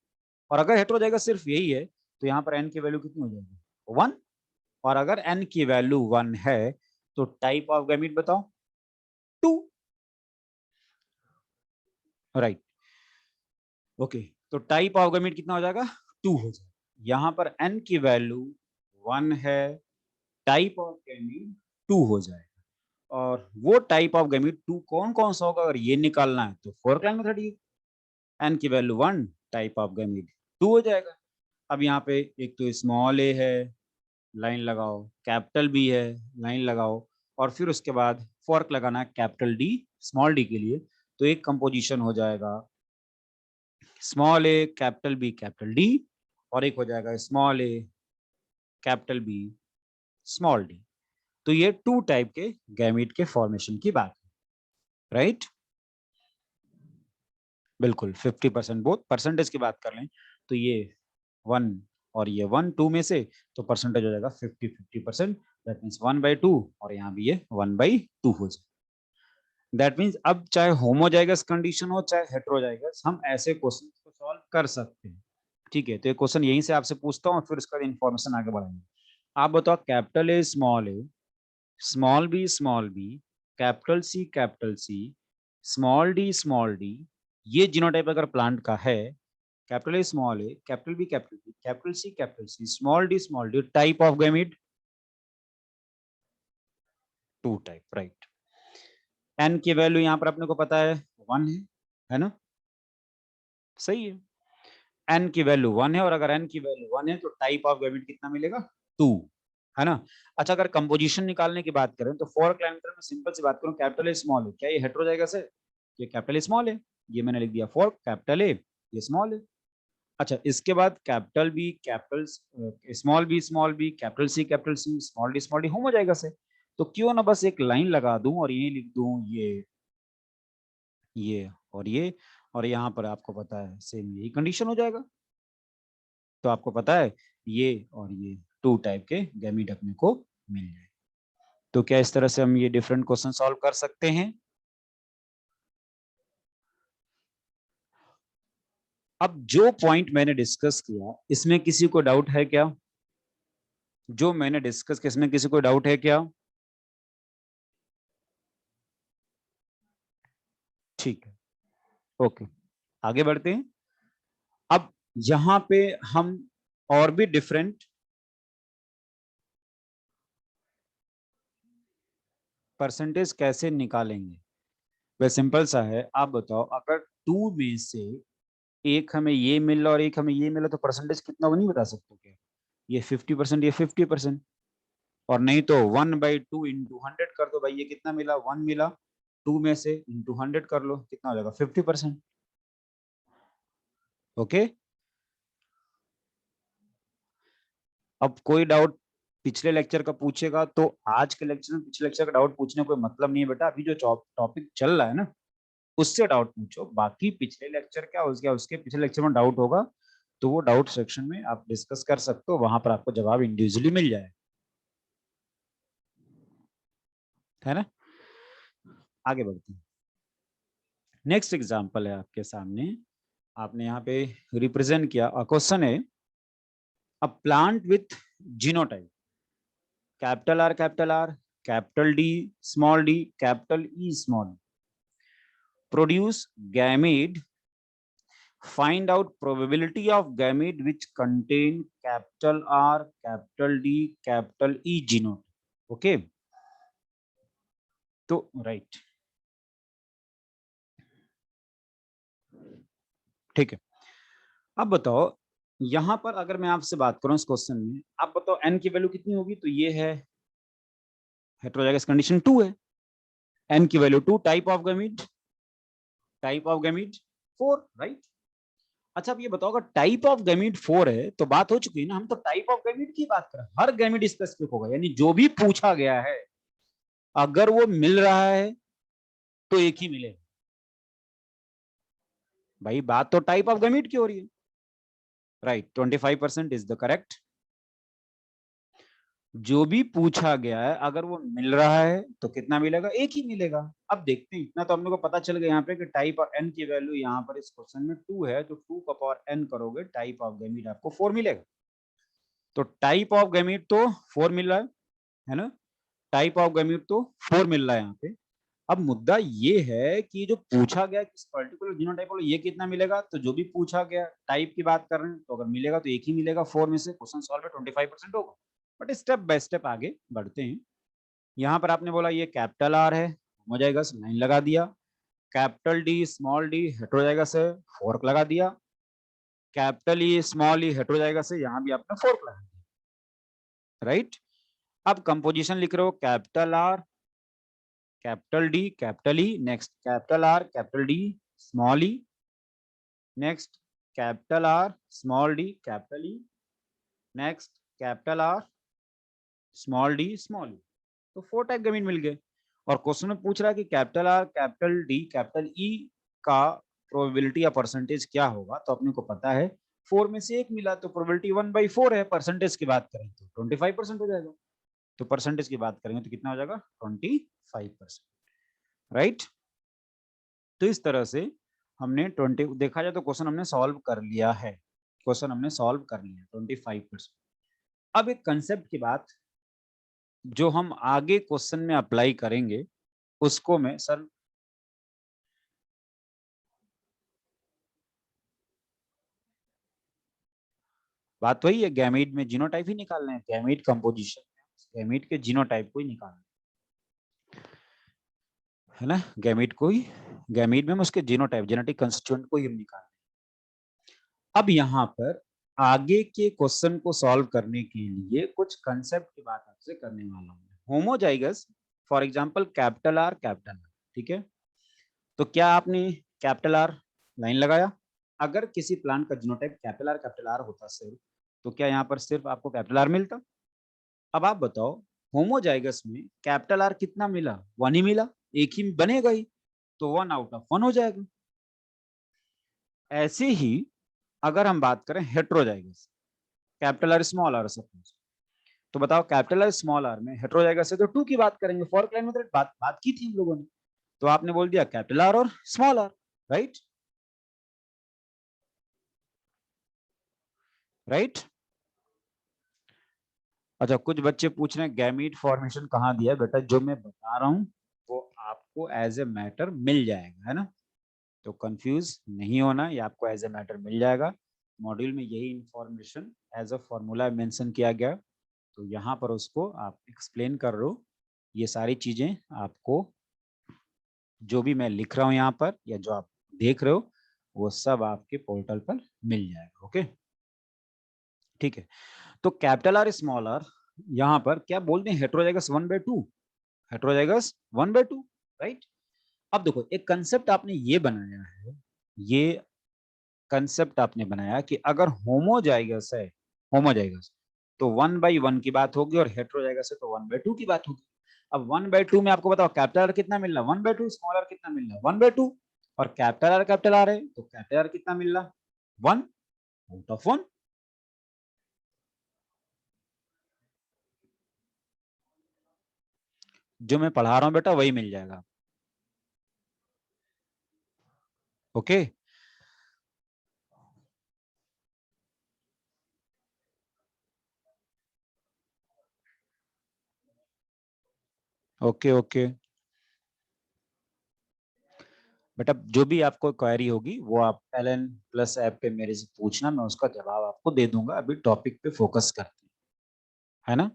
और अगर हेटेरोजाइगस सिर्फ यही है तो यहाँ पर एन की वैल्यू कितनी हो जाएगी? 1। और अगर एन की वैल्यू 1 है तो टाइप ऑफ गैमीट बताओ? 2, राइट। ओके, तो टाइप ऑफ गैमीट कितना हो जाएगा? 2 हो जाएगा। यहाँ पर एन की वैल्यू 1 है, टाइप ऑफ गैमीट 2 हो जाएगा। और वो टाइप ऑफ गैमीट 2 कौन कौन सा होगा? अगर ये निकालना है तो फोर्क लाइन मेथड, ये एन की वैल्यू 1, टाइप ऑफ गैमीट 2 हो जाएगा। अब यहाँ पे एक तो स्मॉल ए है, लाइन लगाओ, कैपिटल बी है, लाइन लगाओ, और फिर उसके बाद फोर्क लगाना है कैपिटल डी स्मॉल डी के लिए। तो एक कंपोजिशन हो जाएगा स्मॉल ए कैपिटल डी, और एक हो जाएगा small A capital B small D. तो ये 2 टाइप के गैमीट के फॉर्मेशन की बात है, राइट? बिल्कुल 50% बोथ। परसेंटेज की बात कर लें तो ये 1 और ये 1 2 में से, तो परसेंटेज हो जाएगा 50-50%। दैट मीन्स 1/2, और यहाँ भी ये 1/2 हो जाए। दैट मीन्स अब चाहे होमोजाइगस कंडीशन हो चाहे हेटेरोजाइगस, हम ऐसे क्वेश्चन को सॉल्व कर सकते हैं। ठीक है, तो ये क्वेश्चन यहीं से आपसे पूछता हूँ, फिर उसका इन्फॉर्मेशन आगे बढ़ाएंगे। आप बताओ capital A, small B, capital C, small D, ये जीनोटाइप अगर प्लांट का है, capital A, capital B, capital C, small D, type of gamete 2 type, right. N की वैल्यू यहाँ पर अपने को पता है 1 है ना? सही है, एन की वैल्यू 1 है, और अगर एन की वैल्यू 1 है तो टाइप ऑफ गैमीट कितना मिलेगा? 2, है ना? अच्छा, अगर कंपोजिशन निकालने की बात करें तो फोर्क लाइन में सिंपल सी बात करूं, कैपिटल ए स्मॉल है, क्या ये हेटेरोजाइगस है? ये कैपिटल ए स्मॉल है, ये मैंने लिख दिया फोर्क, कैपिटल ए, ये स्मॉल है। अच्छा, इसके बाद capital B, small B, capital C, small D homozygous है। तो क्यों ना बस एक लाइन लगा दूं और यही लिख दूं ये और ये, और यहाँ पर आपको पता है सेम यही कंडीशन हो जाएगा। तो आपको पता है ये और ये 2 टाइप के गैमीट अपने को मिल जाए। तो क्या इस तरह से हम ये डिफरेंट क्वेश्चन सॉल्व कर सकते हैं? अब जो पॉइंट मैंने डिस्कस किया, इसमें किसी को डाउट है क्या? जो मैंने डिस्कस किया, इसमें किसी को डाउट है क्या? ठीक है, ओके, आगे बढ़ते हैं। अब यहां पे हम और भी डिफरेंट परसेंटेज कैसे निकालेंगे? वह सिंपल सा है। आप बताओ, अगर 2 में से एक हमें ये मिला और एक हमें ये मिला, तो परसेंटेज कितना वो नहीं बता सकते क्या? ये 50%, ये 50%, और नहीं तो 1/2 इंटू 100 कर दो भाई, ये कितना मिला? 1 मिला। 2 में से इंटू 100 कर लो, कितना हो जाएगा? 50%। ओके, अब कोई डाउट पिछले लेक्चर का पूछेगा तो आज के लेक्चर में पिछले लेक्चर का डाउट पूछने कोई मतलब नहीं है बेटा। अभी जो टॉपिक चल रहा है ना, उससे डाउट पूछो। बाकी पिछले लेक्चर क्या हो गया, उसके पिछले लेक्चर में डाउट होगा तो वो डाउट सेक्शन में आप डिस्कस कर सकते हो, वहां पर आपको जवाब इंडिविजुअली मिल जाए, है ना? आगे बढ़ते हैं। नेक्स्ट एग्जांपल है आपके सामने, आपने यहाँ पे रिप्रेजेंट किया। क्वेश्चन है, a plant with genotype capital R, capital D, capital E small, produce gamete, find out probability of gamete which contain capital R, capital D, capital E genotype. Okay, तो right, ठीक है। अब बताओ, यहां पर अगर मैं आपसे बात करूं इस क्वेश्चन में, आप बताओ n की वैल्यू कितनी होगी? तो ये है हेटेरोजाइगस कंडीशन 2 है, n की value 2, type of gamete 4, right? अच्छा, अब ये बताओ, अगर टाइप ऑफ गैमीट 4 है तो बात हो चुकी है ना, हम तो टाइप ऑफ गैमीट की बात कर रहे हैं। हर गैमीट स्पेसिफिक होगा, यानी जो भी पूछा गया है अगर वो मिल रहा है तो एक ही मिलेगा भाई। बात तो टाइप ऑफ गैमीट की हो रही है, राइट? 25% इज द करेक्ट जो भी पूछा गया है अगर वो मिल रहा है तो कितना मिलेगा, एक ही मिलेगा। अब देखते हैं, इतना तो हम लोग को पता चल गया यहाँ पे कि टाइप और एन की वैल्यू यहाँ पर इस क्वेश्चन में 2 है, तो 2 का पावर एन करोगे टाइप ऑफ गैमीट आपको 4 मिलेगा। तो टाइप ऑफ गैमीट तो 4 मिल रहा है ना, टाइप ऑफ गैमीट तो 4 मिल रहा है यहाँ पे। अब मुद्दा ये है कि जो पूछा गया किस पर्टिकुलर जीनोटाइप वाला ये कितना मिलेगा, तो जो भी पूछा गया टाइप की बात कर रहे हैं तो अगर मिलेगा तो एक ही मिलेगा 4 में से, क्वेश्चन सॉल्व है 25% होगा। बट स्टेप बाय स्टेप आगे बढ़ते हैं। यहाँ पर आपने बोला ये कैपिटल आर है, हो जाएगा 9 लगा दिया, capital D small D heterozygous से 4 लगा दिया, capital E small E heterozygous से यहाँ भी आपने 4 लगा दिया, राइट। अब कंपोजिशन लिख रहे हो capital R capital D capital E, next capital R capital D small E, next capital R small D capital E, next capital R small D small E. तो 4 टाइप गैमीट मिल गए। और question में पूछ रहा है कि capital R capital D capital ई का probability या परसेंटेज क्या होगा, तो अपने को पता है 4 में से 1 मिला तो प्रोबेबिलिटी 1/4 है। परसेंटेज की बात करें तो 25% हो जाएगा, तो परसेंटेज की बात करेंगे तो कितना हो जाएगा 25%, राइट। तो इस तरह से हमने 20 देखा जाए तो क्वेश्चन हमने सॉल्व कर लिया है, क्वेश्चन हमने सॉल्व कर लिया 25%। अब एक कंसेप्ट की बात जो हम आगे क्वेश्चन में अप्लाई करेंगे उसको मैं सर बात वही है, गैमीट में जीनोटाइप ही निकालना है, गैमीट कंपोजिशन में गैमीट के जीनोटाइप को ही निकालना है ना, गैमीट को ही, गैमीट में हम उसके जीनोटाइप जेनेटिक कंस्टिट्यूएंट को ही हम निकालना है। अब यहाँ पर आगे के क्वेश्चन को सॉल्व करने के लिए कुछ कंसेप्ट की बात आपसे करने वाला हूँ। Homozygous for example capital R, ठीक है, तो क्या आपने कैपिटल आर लाइन लगाया, अगर किसी प्लांट का जीनोटाइप कैपिटल आर होता सिर्फ, तो क्या यहाँ पर सिर्फ आपको कैपिटल आर मिलता। अब आप बताओ होमोजाइगस में कैपिटल आर कितना मिला, 1 ही मिला, एक ही बनेगा ही, तो 1 आउट ऑफ 1 हो जाएगा। ऐसे ही अगर हम बात करें heterozygous capital R small R suppose, तो बताओ कैपिटल आर स्मॉल आर में हेट्रोजाइगस से तो 2 की बात करेंगे, फॉर लाइन में बात की थी हम लोगों ने, तो आपने बोल दिया कैपिटल आर और स्मॉल आर, राइट राइट। अच्छा, कुछ बच्चे पूछ रहे हैं गैमीट फॉर्मेशन कहाँ दिया है, बेटा जो मैं बता रहा हूँ वो आपको एज ए मैटर मिल जाएगा, है ना, तो कंफ्यूज नहीं होना, ये आपको एज ए मैटर मिल जाएगा। मॉड्यूल में यही information as a formula mention किया गया, तो यहाँ पर उसको आप एक्सप्लेन कर रहे हो, ये सारी चीजें आपको जो भी मैं लिख रहा हूँ यहाँ पर या जो आप देख रहे हो वो सब आपके पोर्टल पर मिल जाएगा, ओके ठीक है। तो कैपिटल आर स्मॉल आर यहाँ पर क्या बोलते हैं, हेट्रोजाइगस 1/2, हेट्रोजाइगस 1/2, राइट। अब देखो एक कंसेप्ट आपने ये बनाया है, ये कंसेप्ट आपने बनाया कि अगर होमोजाइगस है, होमोजाइगस तो 1/1 की बात होगी और हेट्रोजाइगस है तो 1/2 की बात होगी। अब 1/2 में आपको बताओ कैपिटल आर कितना मिल रहा है 1/2, स्मॉल आर कितना मिल रहा है 1/2, और कैपिटल आर है तो कैपिटल आर कितना मिल रहा 1 आउट ऑफ 1। जो मैं पढ़ा रहा हूं बेटा वही मिल जाएगा, ओके ओके ओके बेटा, जो भी आपको क्वेरी होगी वो आप LN+ ऐप पे मेरे से पूछना, मैं उसका जवाब आपको दे दूंगा। अभी टॉपिक पे फोकस करते हैं, है ना।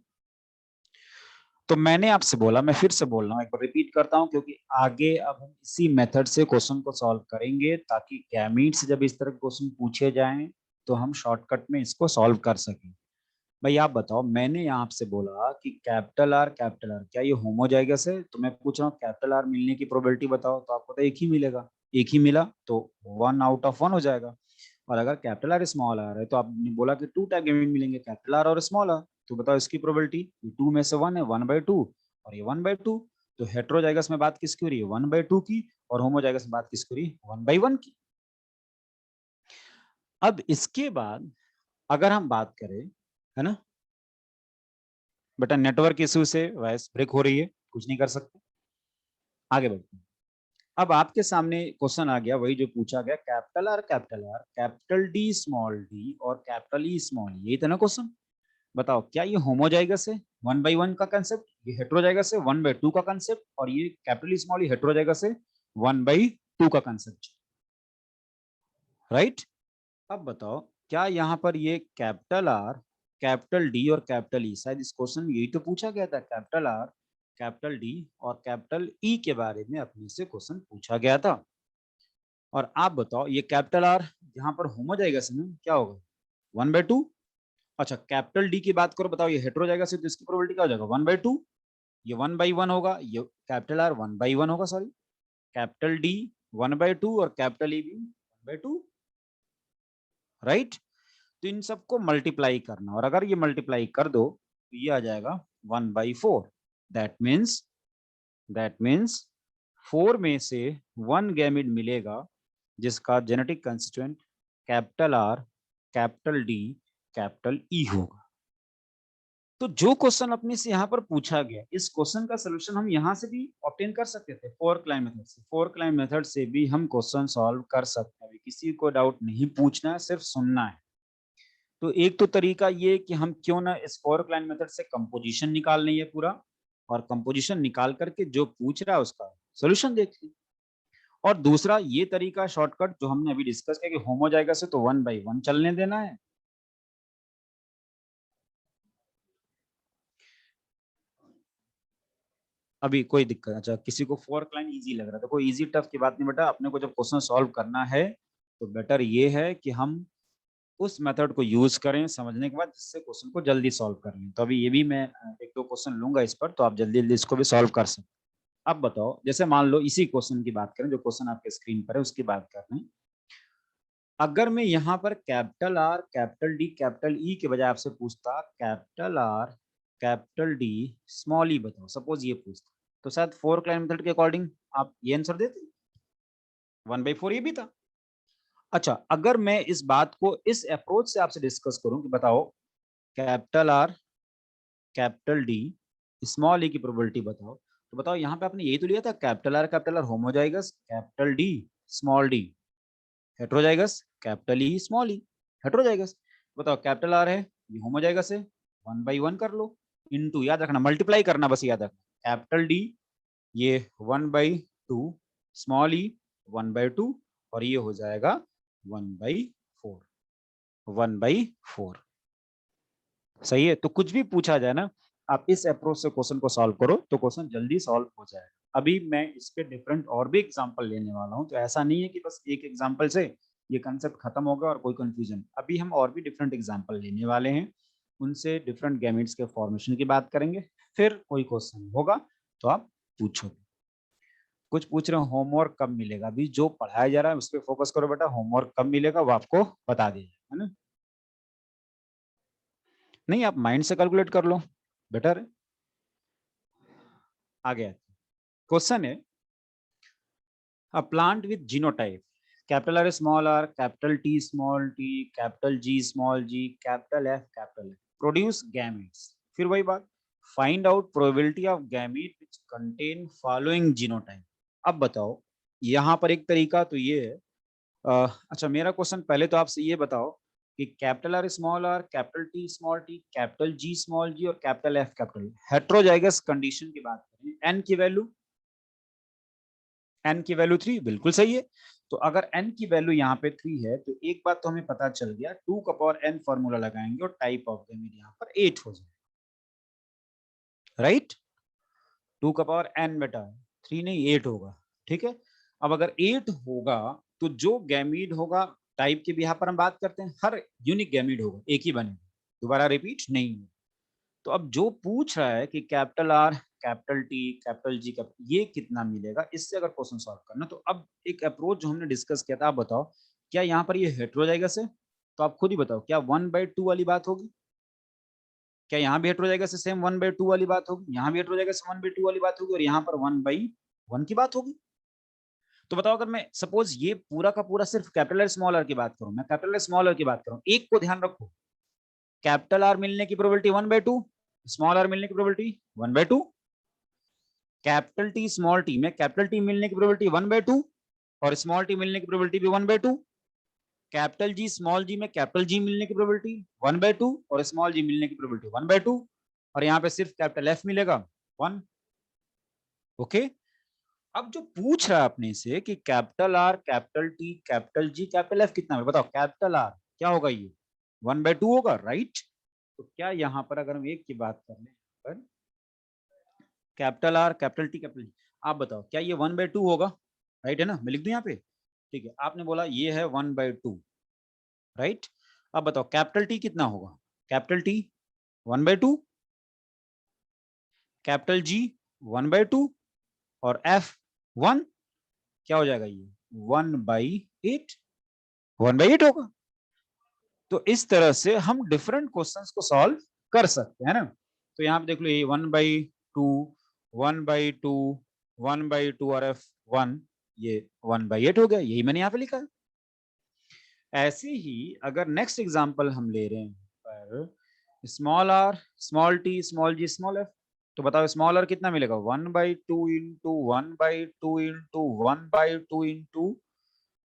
तो मैंने आपसे बोला, मैं फिर से बोल रहा हूँ, एक बार रिपीट करता हूँ, क्योंकि आगे अब हम इसी मेथड से क्वेश्चन को सॉल्व करेंगे ताकि गैमीट से जब इस तरह के क्वेश्चन पूछे जाएं तो हम शॉर्टकट में इसको सॉल्व कर सकें। भाई आप बताओ, मैंने यहाँ आपसे बोला कि कैपिटल आर क्या ये होमोजाइगस है, तो मैं पूछ रहा हूँ कैपिटल आर मिलने की प्रोबेबिलिटी बताओ, तो आपको तो एक ही मिलेगा, एक ही मिला तो 1 आउट ऑफ 1 हो जाएगा। और अगर कैपिटल आर स्मॉल आर है तो आपने बोला कि 2 टाइप गैमीट मिलेंगे, कैपिटल आर और स्मॉल आर, तो बताओ इसकी प्रोबेबिलिटी 2 में से 1 है 1/2 और ये 1/2, तो हेट्रोजाइगस में बात किसकी हो रही है 1/2 की, और होमोजाइगस में बात किसकी हो रही है 1/1 की। अब इसके बाद अगर हम बात करें, है ना, बेटा नेटवर्क इशू से वॉइस ब्रेक हो रही है, कुछ नहीं कर सकते, आगे बढ़ते हैं। अब आपके सामने क्वेश्चन आ गया वही जो पूछा गया, capital R, capital D small D और कैपिटल ई स्मॉल, यही था ना क्वेश्चन। बताओ क्या ये होमोजाइगस है 1/1 का कंसेप्ट, ये हेटेरोजाइगस है 1/2 का कंसेप्ट, और ये कैपिटल स्मॉल ये हेटेरोजाइगस है 1/2 का कंसेप्ट, राइट। अब बताओ क्या यहाँ पर ये कैपिटल आर, कैपिटल डी और कैपिटल ई, शायद इस क्वेश्चन में यही तो पूछा गया था, कैपिटल आर, कैपिटल डी और कैपिटल ई के बारे में अपने से क्वेश्चन पूछा गया था। और आप बताओ ये कैपिटल आर यहाँ पर होमोजाइगस है ना, क्या होगा 1/2। अच्छा कैपिटल डी की बात करो, बताओ ये हेटेरोजाइगस है तो इसकी प्रोबेबिलिटी क्या हो जाएगा 1/2, ये 1/1 होगा, ये कैपिटल आर 1/1 होगा, सॉरी कैपिटल डी 1/2 और कैपिटल ई भी 1/2, राइट। तो इन सबको मल्टीप्लाई करना, और अगर ये मल्टीप्लाई कर दो तो ये आ जाएगा 1/4। दैट मीन्स 4 में से 1 गैमेट मिलेगा जिसका genetic constituent capital R, capital D, capital ई होगा। तो जो क्वेश्चन अपने से यहाँ पर पूछा गया, इस क्वेश्चन का सोल्यूशन हम यहाँ से भी ऑब्टेन कर सकते थे, फोर्क लाइन मेथड से। फोर्क लाइन मेथड से भी हम क्वेश्चन सॉल्व कर सकते हैं, किसी को डाउट नहीं पूछना है, सिर्फ सुनना है। तो एक तो तरीका ये कि हम क्यों ना इस फोर्क लाइन मेथड से कंपोजिशन निकाल लें ये पूरा, और कंपोजिशन निकाल करके जो पूछ रहा है उसका सोल्यूशन देख लें। और दूसरा ये तरीका शॉर्टकट जो हमने अभी डिस्कस किया कि होमोजाइगस से तो 1/1 चलने देना है। अभी कोई दिक्कत, अच्छा किसी को फोर्क लाइन इजी लग रहा था, कोई इजी टफ की बात नहीं बेटा, अपने को जब क्वेश्चन सॉल्व करना है तो बेटर ये है कि हम उस मेथड को यूज करें समझने के बाद, जिससे क्वेश्चन को जल्दी सॉल्व कर लें। तो अभी ये भी मैं 1-2 क्वेश्चन लूंगा इस पर, तो आप जल्दी जल्दी इसको भी सॉल्व कर सकते। अब बताओ जैसे मान लो इसी क्वेश्चन की बात करें, जो क्वेश्चन आपके स्क्रीन पर है उसकी बात कर रहे हैं। अगर मैं यहाँ पर capital R, capital D, capital E के बजाय आपसे पूछता capital R, capital D, small E बताओ, सपोज ये पूछता, तो शायद फोर्क लाइन मेथड के अकॉर्डिंग आप ये आंसर देते, 1/4 ये भी था। अच्छा अगर मैं इस बात को इस अप्रोच से आपसे डिस्कस करूं कि बताओ capital R, capital D, small E की प्रोबेबिलिटी बताओ, तो बताओ यहाँ पे आपने यही तो लिया था capital R homozygous, capital D small D heterozygous, capital E small E heterozygous. बताओ कैपिटल आर है ये होमोजाइगस है 1/1 कर लो, इनटू याद रखना मल्टीप्लाई करना, बस याद रखना कैपिटल डी ये 1/2, स्मॉल ई 1/2 और ये हो जाएगा 1/4, 1/4 सही है। तो कुछ भी पूछा जाए ना, आप इस अप्रोच से क्वेश्चन को सॉल्व करो तो क्वेश्चन जल्दी सॉल्व हो जाएगा। अभी मैं इस पे डिफरेंट और भी एग्जांपल लेने वाला हूं, तो ऐसा नहीं है कि बस एक एग्जांपल से ये कंसेप्ट खत्म होगा और कोई कंफ्यूजन। अभी हम और भी डिफरेंट एग्जांपल लेने वाले हैं, उनसे डिफरेंट गैमेट्स के फॉर्मेशन की बात करेंगे, फिर कोई क्वेश्चन होगा तो आप पूछोगे। कुछ पूछ रहे हैं होमवर्क कब मिलेगा, अभी जो पढ़ाया जा रहा है उस पर फोकस करो बेटा, होमवर्क कब मिलेगा वो आपको बता दीजिए, है ना। नहीं आप माइंड से कैलकुलेट कर लो, बेटर है। आ गया क्वेश्चन है, a plant with genotype capital R small R, capital T small T, capital G small G, capital F produce gametes. फिर वही बात, find out probability of gamete which contain following genotype. अब बताओ यहाँ पर एक तरीका तो ये है, अच्छा मेरा क्वेश्चन पहले तो आपसे ये बताओ कि capital R small R, capital T small T, capital G small G और कैपिटल एफ हेटेरोजाइगस कंडीशन की बात करें, एन की वैल्यू 3 बिल्कुल सही है। तो अगर n की वैल्यू यहाँ पे 3 है तो एक बात तो हमें पता चल गया, 2 का पावर n फॉर्मूला लगाएंगे और टाइप ऑफ गैमेट यहाँ पर 8 हो जाएगा, राइट। 2 का पावर n बेटा 3 नहीं 8 होगा, ठीक है। अब अगर 8 होगा तो जो गैमेट होगा टाइप की भी यहाँ पर हम बात करते हैं, हर यूनिक गैमेट होगा, एक ही बनेगा, दोबारा रिपीट नहीं है। तो अब जो पूछ रहा है कि capital R, capital T, capital जी का ये कितना मिलेगा, इससे अगर क्वेश्चन सॉल्व करना, तो अब एक अप्रोच जो हमने डिस्कस किया था, आप बताओ क्या यहाँ पर ये हेटेरोजाइगस है, तो आप खुद ही बताओ क्या 1/2 वाली बात होगी, क्या यहाँ भी हेटेरोजाइगस से सेम 1/2 वाली बात होगी, यहाँ भी हेटेरोजाइगस से 1/2 वाली बात होगी और यहाँ पर 1/1 की बात होगी। तो बताओ अगर मैं सपोज ये पूरा का पूरा सिर्फ कैपिटल आर स्मॉल आर की बात करूं, मैं कैपिटल आर स्मॉल आर की बात करूं, एक को ध्यान रखो कैपिटल आर मिलने की प्रोबेबिलिटी 1/2 स्मॉल आर मिलने की probability 1/2, capital T small T में कैपिटल टी मिलने की प्रोबेबिलिटी 1/2 और स्मॉल टी मिलने की प्रोबेबिलिटी भी 1/2, कैपिटल जी स्मॉल जी में कैपिटल जी मिलने की प्रोबेबिलिटी 1/2 और स्मॉल जी मिलने की प्रोबेबिलिटी 1/2 और यहाँ पे सिर्फ कैपिटल एफ मिलेगा 1। ओके, अब जो पूछ रहा है अपने से कि capital R capital T capital जी कैपिटल एफ कितना है, बताओ कैपिटल आर क्या होगा, ये 1/2 होगा, राइट। तो क्या यहाँ पर अगर हम एक की बात कर लें पर capital R capital T capital जी, आप बताओ क्या ये 1/2 होगा, राइट है ना, मैं लिख दूं यहाँ पे, ठीक है। आपने बोला ये है 1/2, राइट। अब बताओ कैपिटल टी कितना होगा, कैपिटल टी 1/2, कैपिटल जी 1/2 और एफ 1, क्या हो जाएगा ये 1/8, 1/8 होगा। तो इस तरह से हम डिफरेंट क्वेश्चंस को सॉल्व कर सकते हैं ना। तो यहाँ पे देख लो ये 1/2 1/2 1/2 और एफ 1, ये 1/8 हो गया, यही मैंने यहाँ पे लिखा है। ऐसे ही अगर नेक्स्ट एग्जांपल हम ले रहे हैं पर small R small T small G small F, तो बताओ स्मॉल आर कितना मिलेगा 1/2 इंटू 1/2 इंटू 1/2 इंटू,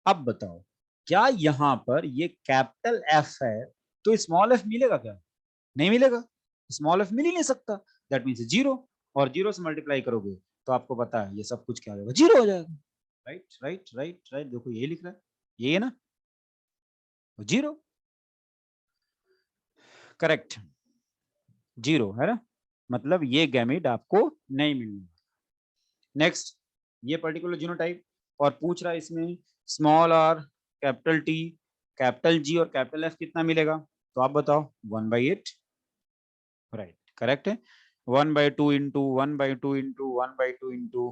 अब बताओ क्या यहाँ पर ये कैपिटल एफ है तो स्मॉल एफ मिलेगा क्या, नहीं मिलेगा, स्मॉल एफ मिल ही नहीं सकता, दैट मीन्स 0, और 0 से मल्टीप्लाई करोगे तो आपको पता है ये सब कुछ क्या हो जाएगा, 0 हो जाएगा, राइट राइट राइट राइट। देखो ये लिख रहा है, ये है ना 0, करेक्ट 0 है ना, मतलब ये गैमेट आपको नहीं मिलेगा। नेक्स्ट ये पर्टिकुलर जीनोटाइप और पूछ रहा है इसमें small R capital T capital जी और कैपिटल एफ कितना मिलेगा, तो आप बताओ 1/8, राइट करेक्ट है, 1/2 into 1/2 into 1/2 into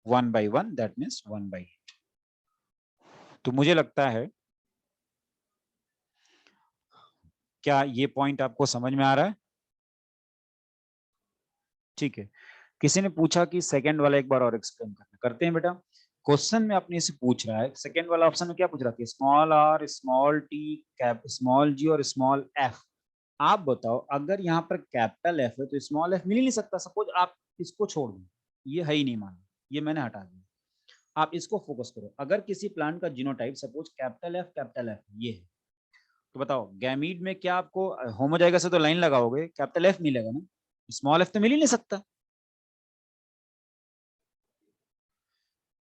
1/1 that means 1/8। तो मुझे लगता है क्या ये पॉइंट आपको समझ में आ रहा है, ठीक है। किसी ने पूछा कि सेकंड वाला एक बार और एक्सप्लेन करना, करते हैं बेटा। क्वेश्चन में अपने से पूछ रहा है सेकंड वाला ऑप्शन में क्या पूछ रहा है, small R small T cap small G और स्मॉल एफ, आप बताओ अगर यहाँ पर कैपिटल एफ है तो स्मॉल एफ मिल ही नहीं सकता, सपोज आप इसको छोड़ दो, ये है ही नहीं माना, ये मैंने हटा दिया, आप इसको फोकस करो। अगर किसी प्लांट का जीनोटाइप सपोज कैपिटल एफ ये है, तो बताओ गैमीड में क्या आपको होमोजाइगस से तो लाइन लगाओगे कैपिटल एफ मिलेगा ना, स्मॉल एफ तो मिल ही नहीं सकता,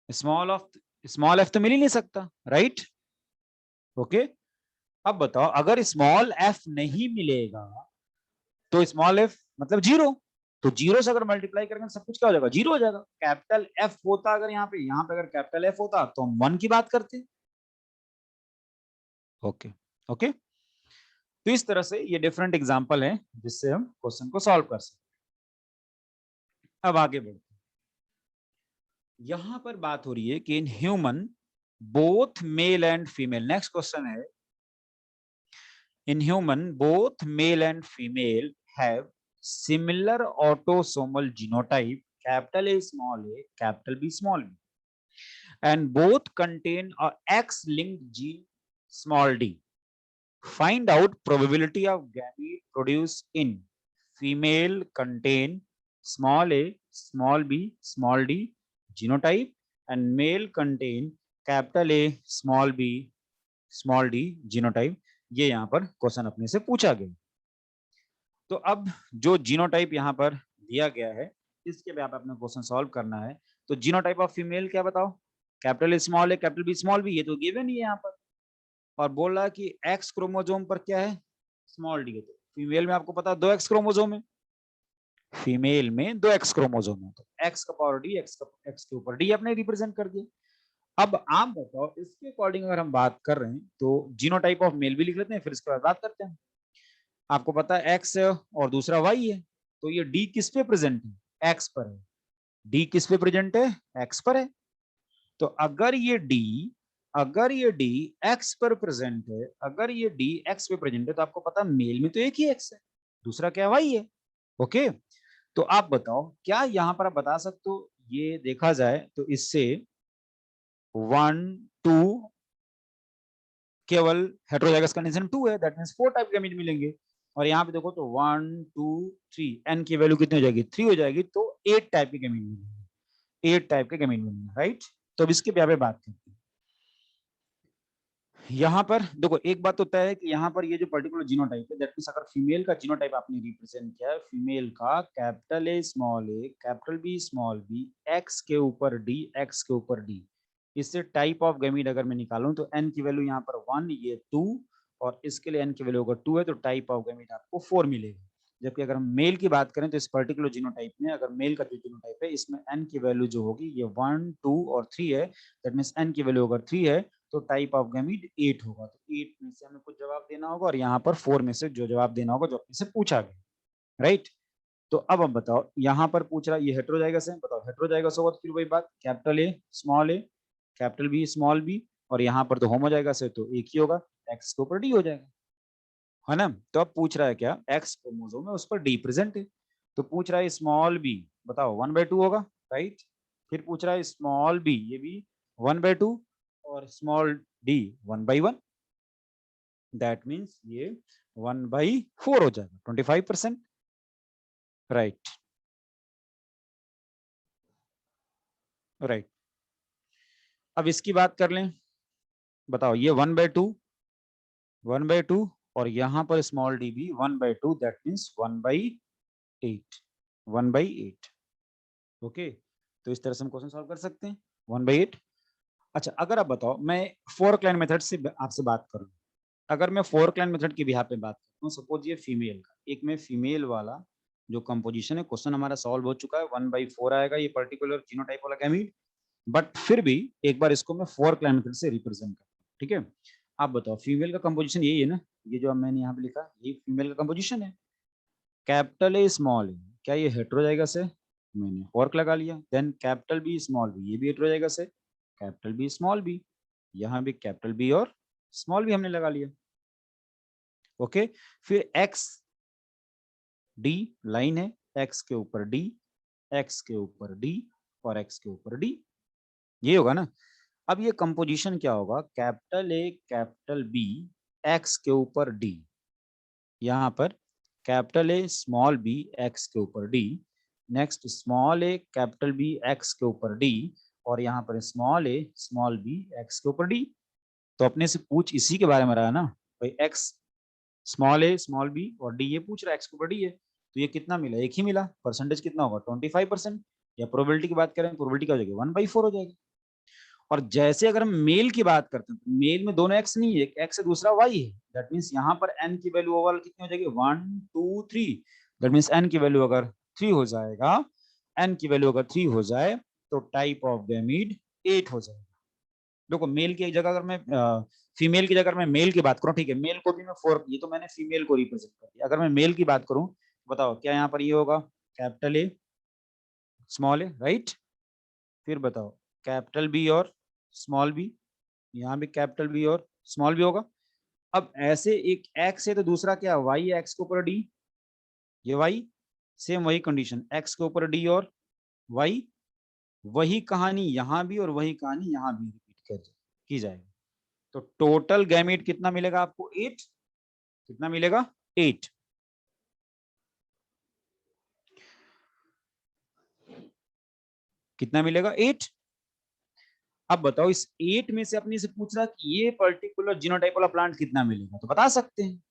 स्मॉल एफ तो मिल ही नहीं सकता, राइट ओके। अब बताओ अगर स्मॉल एफ नहीं मिलेगा तो स्मॉल एफ मतलब 0, तो 0 से अगर मल्टीप्लाई करेंगे सब कुछ क्या हो जाएगा 0 हो जाएगा। कैपिटल एफ होता अगर यहाँ पे अगर कैपिटल एफ होता तो हम 1 की बात करते, ओके ओके। तो इस तरह से ये डिफरेंट एग्जांपल है जिससे हम क्वेश्चन को सॉल्व कर सकते हैं। अब आगे बढ़ते हैं, यहां पर बात हो रही है कि in human both male and female, next question है in human both male and female have similar autosomal genotype capital A capital B small b, and both contain a X-linked gene small d. Find out probability of gamete produced in female contain small a small b small d genotype and male contain capital A small b small d genotype। ये यहाँ पर question अपने से पूछा गया। तो अब जो जीनोटाइप यहाँ पर दिया गया है इसके पे आप अपना क्वेश्चन सॉल्व करना है। तो जीनोटाइप ऑफ फीमेल क्या बताओ, कैपिटल ए स्मॉल है कैपिटल बी स्मॉल बी, ये तो गिवन ही है यहाँ पर, और बोल रहा है कि एक्स क्रोमोसोम पर क्या है स्मॉल डी है। तो फीमेल में आपको पता है 2 एक्स क्रोमोसोम है, फीमेल में 2 एक्स क्रोमोसोम है, तो एक्स का पावर डी, एक्स के ऊपर डी आपने रिप्रेजेंट कर दिया। अब आप बताओ इसके अकॉर्डिंग अगर हम बात कर रहे हैं तो जीनोटाइप ऑफ मेल भी लिख लेते हैं, फिर इसके बाद बात करते हैं। आपको पता है एक्स है और दूसरा वाई है, तो ये डी किस पे प्रेजेंट है, एक्स पर है, डी किस पे प्रेजेंट है, एक्स पर है। तो अगर ये डी एक्स पर प्रेजेंट है, अगर ये डी एक्स पे प्रेजेंट है तो आपको पता है मेल में तो एक ही एक्स है, दूसरा क्या वाई है, ओके। तो आप बताओ क्या यहाँ पर आप बता सकते हो, ये देखा जाए तो इससे 1 2 केवल हेटेरोजाइगस कंडीशन 2 है, दैट मींस 4 टाइप गैमीट मिलेंगे, और यहाँ पे देखो तो 1 2 3 n की वैल्यू कितनी हो जाएगी 3 हो जाएगी, तो 8 टाइप के गैमीट मिलेंगे, 8 टाइप के गैमीट मिलेंगे, राइट। तो अब इसके यहाँ पे बात करते हैं। यहाँ पर देखो एक बात होता है कि यहाँ पर ये जो पर्टिकुलर जीनोटाइप है, दैट मींस अगर फीमेल का जीनोटाइप आपने रिप्रेजेंट किया है, फीमेल का capital A small A capital B small B X के ऊपर डी एक्स के ऊपर डी, इससे टाइप ऑफ गैमीट अगर मैं निकालूं तो n की वैल्यू यहाँ पर 1 ये 2 और इसके लिए n की वैल्यू अगर 2 है तो टाइप ऑफ गैमीट आपको 4 मिलेगा। जबकि अगर हम मेल की बात करें तो इस पर्टिकुलर जीनोटाइप में, अगर मेल का जो जीनोटाइप है इसमें n की वैल्यू जो होगी ये 1 2 और 3 है, दैट मींस n की वैल्यू अगर 3 है तो टाइप ऑफ गैमीट 8 होगा। तो 8 में से हमें कुछ जवाब देना होगा और यहाँ पर 4 में से जो जवाब देना होगा जो अपने से पूछा गया, राइट। तो अब हम बताओ यहाँ पर पूछ रहा है ये हेटेरोजाइगस है, बताओ हेटेरोजाइगस होगा तो फिर वही बात capital A capital B small B, और यहाँ पर तो होमोजाइगस है तो एक ही होगा, एक्स के ऊपर डी हो जाएगा, है ना। तो अब पूछ रहा है क्या, एक्स क्रोमोसोम है उस पर डी प्रेजेंट है, तो पूछ रहा है स्मॉल बी, बताओ 1/2 होगा, राइट। फिर पूछ रहा है स्मॉल बी, ये भी 1/2 और स्मॉल डी 1/1, दैट मीन्स ये 1/4 हो जाएगा, 25%, राइट राइट। अब इसकी बात कर लें, बताओ ये 1/2 और यहाँ पर स्मॉल डी भी 1/2, दैट मीन्स 1/8 ओके। तो इस तरह से हम क्वेश्चन सॉल्व कर सकते हैं 1/8। अच्छा अगर आप बताओ मैं फोर क्लाइन मेथड से आपसे बात करूं, अगर मैं फोर क्लाइन मेथड की बिहाफ पे बात करता हूँ, सपोज ये फीमेल का, एक में फीमेल वाला जो कंपोजिशन है, क्वेश्चन हमारा सॉल्व हो चुका है, 1/4 आएगा ये पर्टिकुलर जीनोटाइप वाला गैमीट, बट फिर भी एक बार इसको मैं फोर क्लाइन मेथड से रिप्रेजेंट करता हूँ, ठीक है। आप बताओ फीमेल का कंपोजिशन यही है ना, ये जो मैंने यहाँ पे लिखा ये फीमेल का कंपोजिशन है, कैपिटल ए स्मॉल ए, क्या ये हेटेरोजाइगस है, मैंने फॉर्क लगा लिया। Then capital B small B, ये भी हेटेरोजाइगस है, कैपिटल बी स्मॉल बी, यहाँ भी कैपिटल बी और स्मॉल बी हमने लगा लिया, ओके। फिर एक्स डी लाइन है, एक्स के ऊपर डी, एक्स के ऊपर डी और एक्स के ऊपर डी, ये होगा ना। अब ये कंपोजिशन क्या होगा, capital A capital B X के ऊपर डी, यहाँ पर capital A small B X के ऊपर D, next small A capital B X के ऊपर डी, और यहाँ पर small A small B X के ऊपर डी। तो अपने से पूछ इसी के बारे में रहा ना भाई, x small A small B और डी, ये पूछ रहा है एक्स के ऊपर डी है, तो ये कितना मिला, एक ही मिला, परसेंटेज कितना होगा 25%, या प्रोबेबिलिटी की बात करें प्रोबेबिलिटी क्या हो जाएगी 1/4 हो जाएगी। और जैसे अगर हम मेल की बात करते हैं, मेल में दोनों एक्स नहीं है, एक एक्स है दूसरा वाई है, दैट मींस यहाँ पर एन की वैल्यू ओवरऑल कितनी हो जाएगी 1 2 3, दैट मींस एन की वैल्यू अगर 3 हो जाएगा, एन की वैल्यू अगर 3 हो जाए तो टाइप ऑफ गैमीट 8 हो जाएगा। देखो मेल की जगह अगर मैं फीमेल की जगह मैं मेल की बात करूं, ठीक है, मेल को भी मैं 4, ये तो मैंने फीमेल को रिप्रेजेंट कर दिया, अगर मैं मेल की बात करूं बताओ क्या यहाँ पर ये होगा capital A small A, right. फिर बताओ कैपिटल बी और स्मॉल बी, यहाँ भी कैपिटल बी और स्मॉल बी होगा। अब ऐसे एक एक्स है तो दूसरा क्या वाई है, एक्स के ऊपर डी, ये वाई, सेम वही कंडीशन एक्स के ऊपर डी और वाई, वही कहानी यहाँ भी और वही कहानी यहाँ भी रिपीट की जाएगी। तो टोटल गैमीट कितना मिलेगा आपको 8, कितना मिलेगा 8। कितना मिलेगा 8। अब बताओ इस 8 में से अपने से पूछ रहा कि ये पर्टिकुलर जीनोटाइप वाला प्लांट कितना मिलेगा, तो बता सकते हैं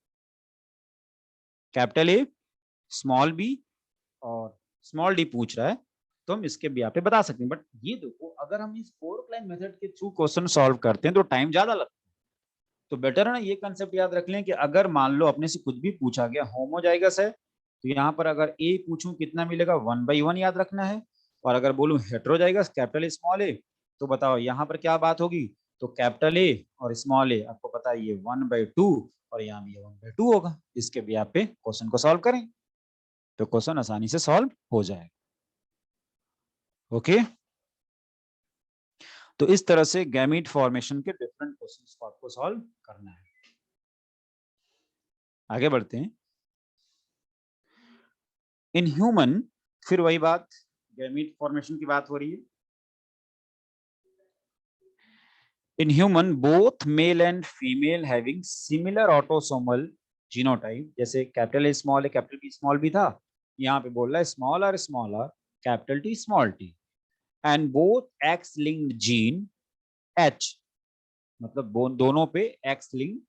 कैपिटल ए स्मॉल बी और स्मॉल डी पूछ रहा है, तो हम इसके भी पे बता सकते हैं। बट ये देखो अगर हम इस फोर लाइन मेथड के थ्रू क्वेश्चन सॉल्व करते हैं तो टाइम ज्यादा लगता है, तो बेटर है ना ये कंसेप्ट याद रख लें कि अगर मान लो अपने से कुछ भी पूछा गया होमोजाइगस है, तो यहाँ पर अगर ए पूछूं कितना मिलेगा 1/1 याद रखना है, और अगर बोलूं हेटेरोजाइगस कैपिटल ए स्मॉल ए, तो बताओ यहाँ पर क्या बात होगी, तो कैपिटल ए और स्मॉल ए आपको पता है ये 1/2 और यहाँ भी 1/2 होगा। इसके भी आप पे क्वेश्चन को सॉल्व करें तो क्वेश्चन आसानी से सॉल्व हो जाएगा, ओके। तो इस तरह से गैमीट फॉर्मेशन के डिफरेंट क्वेश्चंस को आपको सॉल्व करना है। आगे बढ़ते हैं। इन ह्यूमन, फिर वही बात, गैमीट फॉर्मेशन की बात हो रही है। In human, both male and female having similar autosomal genotype, जैसे कैपिटल ए स्मॉल है, कैपिटल टी स्मॉल भी था, यहाँ पे बोल रहा है small R capital T small T and both X linked gene H, मतलब दोनों पे एक्स लिंक्ड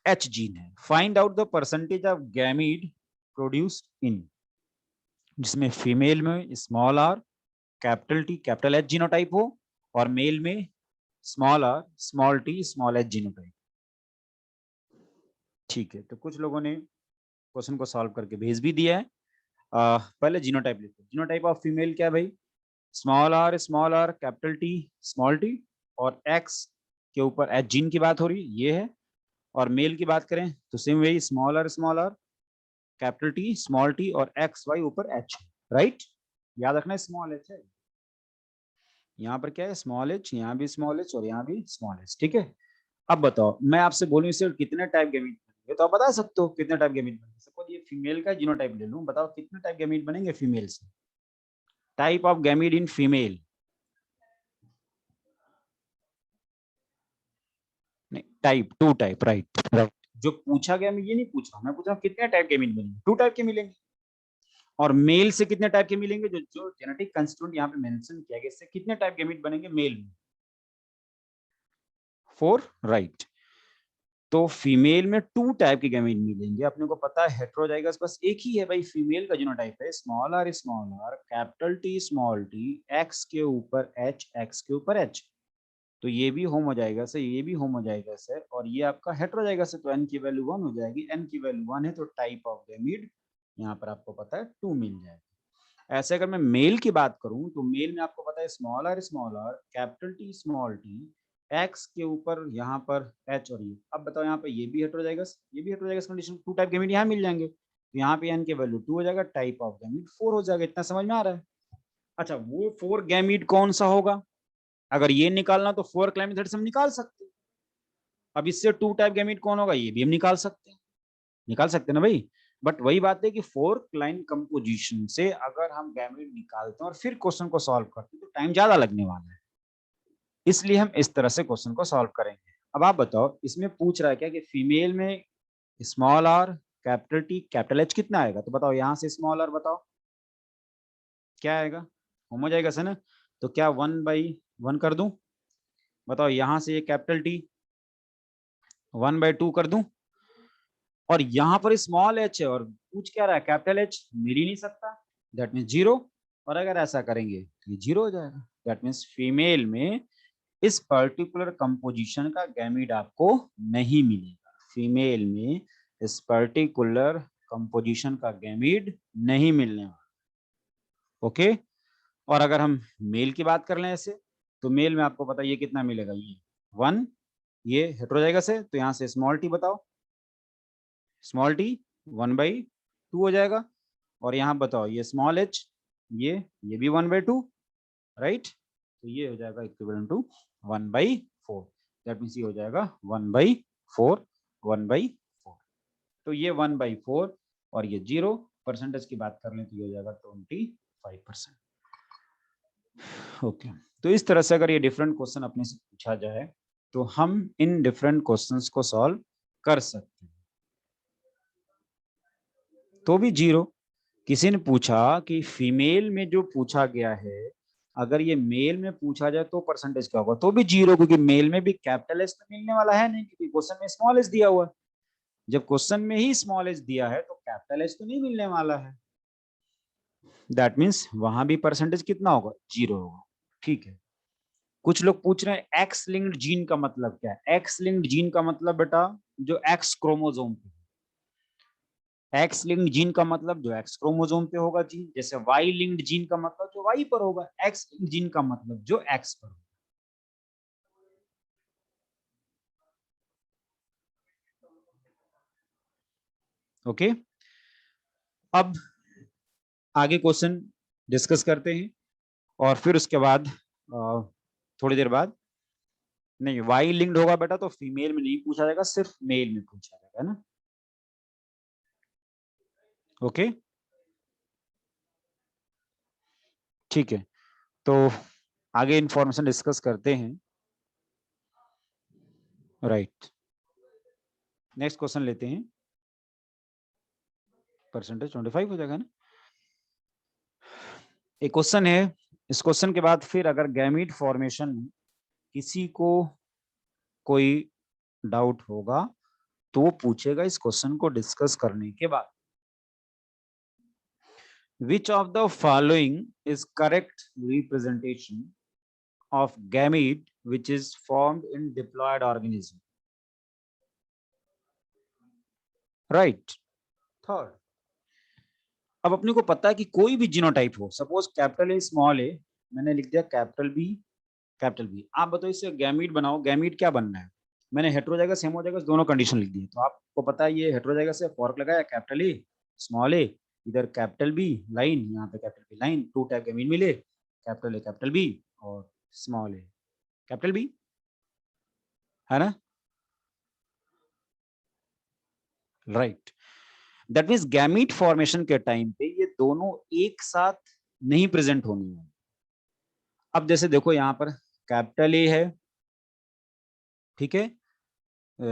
एच जीन है। Find out the percentage of gamete produced in, जिसमें फीमेल में small R capital T capital H genotype हो और male में small R small T small H genotype. ठीक है, तो कुछ लोगों ने क्वेश्चन को सॉल्व करके भेज भी दिया है। पहले जीनोटाइप लिखो। जीनोटाइप ऑफ फीमेल क्या है भाई? Small R capital T small T और एक्स के ऊपर एच जीन की बात हो रही ये है। और मेल की बात करें तो सेम वही small R capital T small T और एक्स वाई ऊपर एच, राइट? याद रखना स्मॉल एच है, यहाँ पर क्या है स्मॉल एच, यहाँ भी स्मॉल एच और यहाँ भी स्मॉल एच। ठीक है, अब बताओ मैं आपसे बोलूं इससे कितने टाइप गैमीट बनेंगे, तो आप बता सकते हो कितने टाइप गैमीट बनेंगे। सपोज ये फीमेल का जीनोटाइप ले लूं, बताओ कितने टाइप गैमीट बनेंगे फीमेल से? Type of gamete in female, नहीं टाइप, 2 टाइप, राइट। जो पूछा गया मैं ये नहीं पूछ रहा हूं, मैं पूछ रहा हूं कितने टाइप गैमीट बनेंगे? 2 टाइप के मिलेंगे। और मेल से कितने टाइप के मिलेंगे? जो जेनेटिक कंस्टिट्यूएंट यहाँ पे मेंशन किया गया, इससे कितने टाइप गैमीट बनेंगे मेल में? 4, राइट। तो फीमेल में 2 टाइप के गैमीट मिलेंगे। अपने को पता है हेटेरोजाइगस बस एक ही है भाई, फीमेल का जीनोटाइप है small R capital T small T x के ऊपर एच एक्स के ऊपर एच। तो ये भी होमोजाइगस है, ये भी होमोजाइगस है और ये आपका हेटेरोजाइगस है, तो n की वैल्यू 1 हो जाएगी। n की वैल्यू 1 है तो टाइप ऑफ गैमीट यहाँ पर आपको पता है 2 मिल जाएगा। ऐसे अगर मैं मेल की बात करूं तो मेल में आपको पता है small R capital T small T x के ऊपर यहाँ पर एच और ये। अब बताओ यहाँ पे ये भी हेटेरोजाइगस, ये भी हेटेरोजाइगस कंडीशन, 2 टाइप गैमीट यहाँ मिल जाएंगे। तो यहाँ पे n की वैल्यू 2 हो जाएगा, टाइप ऑफ गैमीट 4 हो जाएगा। इतना समझ में आ रहा है? अच्छा, वो 4 गैमीट कौन सा होगा? अगर ये निकालना तो 4 क्लाइमेट मेथड से हम निकाल सकते हैं। अब इससे 2 टाइप गैमीट कौन होगा? ये भी हम निकाल सकते हैं ना भाई। बट वही बात है कि 4 क्लाइन कंपोजिशन से अगर हम गैमीट निकालते हैं और फिर क्वेश्चन को सॉल्व करते हैं तो टाइम ज्यादा लगने वाला है, इसलिए हम इस तरह से क्वेश्चन को सॉल्व करेंगे। अब आप बताओ इसमें पूछ रहा है क्या कि फीमेल में small R capital T capital H कितना आएगा? तो बताओ यहाँ से स्मॉल आर बताओ क्या आएगा? होमोजाइगस है ना, तो क्या 1/1 कर दूं? बताओ यहाँ से ये कैपिटल टी 1/2 कर दूं और यहाँ पर स्मॉल एच है और पूछ क्या रहा है कैपिटल एच, मिल ही नहीं सकता, दैट मीन्स 0। और अगर ऐसा करेंगे तो ये 0 हो जाएगा। दैट मीन्स फीमेल में इस पर्टिकुलर कंपोजिशन का गैमीट आपको नहीं मिलेगा। फीमेल में इस पर्टिकुलर कंपोजिशन का गैमीट नहीं मिलने वाला। ओके, और अगर हम मेल की बात कर लें ऐसे, तो मेल में आपको पता है ये कितना मिलेगा, ये 1, ये हेटेरोजाइगस है तो यहाँ से स्मॉल टी बताओ, स्मॉल टी 1/2 हो जाएगा। और यहाँ बताओ ये स्मॉल एच, ये भी 1/2, राइट? तो ये हो जाएगा इक्विवेलेंट टू 1/4। दैट मीन्स ये हो जाएगा 1/4 1/4। तो ये 1/4 और ये 0। परसेंटेज की बात कर लें तो ये हो जाएगा 25%। ओके, तो इस तरह से अगर ये डिफरेंट क्वेश्चन अपने से पूछा जाए तो हम इन डिफरेंट क्वेश्चंस को सॉल्व कर सकते हैं। तो भी 0। किसी ने पूछा कि फीमेल में जो पूछा गया है अगर ये मेल में पूछा जाए तो परसेंटेज क्या होगा? तो भी 0, क्योंकि मेल में भी कैपिटल एच तो मिलने वाला है नहीं, क्योंकि क्वेश्चन में स्मॉल एच दिया हुआ है। जब क्वेश्चन में ही स्मॉल एच दिया है तो कैपिटल एच तो नहीं मिलने वाला है। दैट मीन्स वहां भी परसेंटेज कितना होगा? 0 होगा। ठीक है, कुछ लोग पूछ रहे हैं एक्स लिंक्ड जीन का मतलब क्या है? एक्स लिंक्ड जीन का मतलब बेटा जो एक्स क्रोमोसोम पे, एक्स लिंक्ड जीन का मतलब जो एक्स क्रोमोसोम पे होगा जीन। जैसे वाई लिंक्ड जीन का मतलब जो वाई पर होगा, एक्स लिंक्ड जीन का मतलब जो एक्स पर होगा। ओके, अब आगे क्वेश्चन डिस्कस करते हैं और फिर उसके बाद थोड़ी देर बाद, नहीं वाई लिंक्ड होगा बेटा तो फीमेल में नहीं पूछा जाएगा, सिर्फ मेल में पूछा जाएगा ना। ओके, ठीक है, तो आगे इंफॉर्मेशन डिस्कस करते हैं। राइट, नेक्स्ट क्वेश्चन लेते हैं, परसेंटेज 25 हो जाएगा ना। एक क्वेश्चन है, इस क्वेश्चन के बाद फिर अगर गैमीट फॉर्मेशन में किसी को कोई डाउट होगा तो वो पूछेगा इस क्वेश्चन को डिस्कस करने के बाद। Which of the following is correct representation of gamete which is formed in diploid organism? Right. Third. अब अपने को पता है कि कोई भी जीनोटाइप हो, सपोज कैपिटल ए स्मॉल ए, मैंने लिख दिया कैपिटल बी कैपिटल बी। आप बताओ इससे गैमीट बनाओ, गैमीट क्या बनना है? मैंने हेटेरोजाइगस हेमोजाइगस दोनों कंडीशन लिख दी, तो आपको पता है ये हेटेरोजाइगस से फॉर्क लगाया, कैपिटल ए स्मॉल ए, इधर कैपिटल बी लाइन, यहाँ पे capital B line, 2 type gamete मिले, कैपिटल ए कैपिटल बी और स्मॉल ए कैपिटल बी, है ना? Right. That means gamete formation के टाइम पे ये दोनों एक साथ नहीं प्रेजेंट होनी है। अब जैसे देखो यहाँ पर कैपिटल ए है, ठीक है,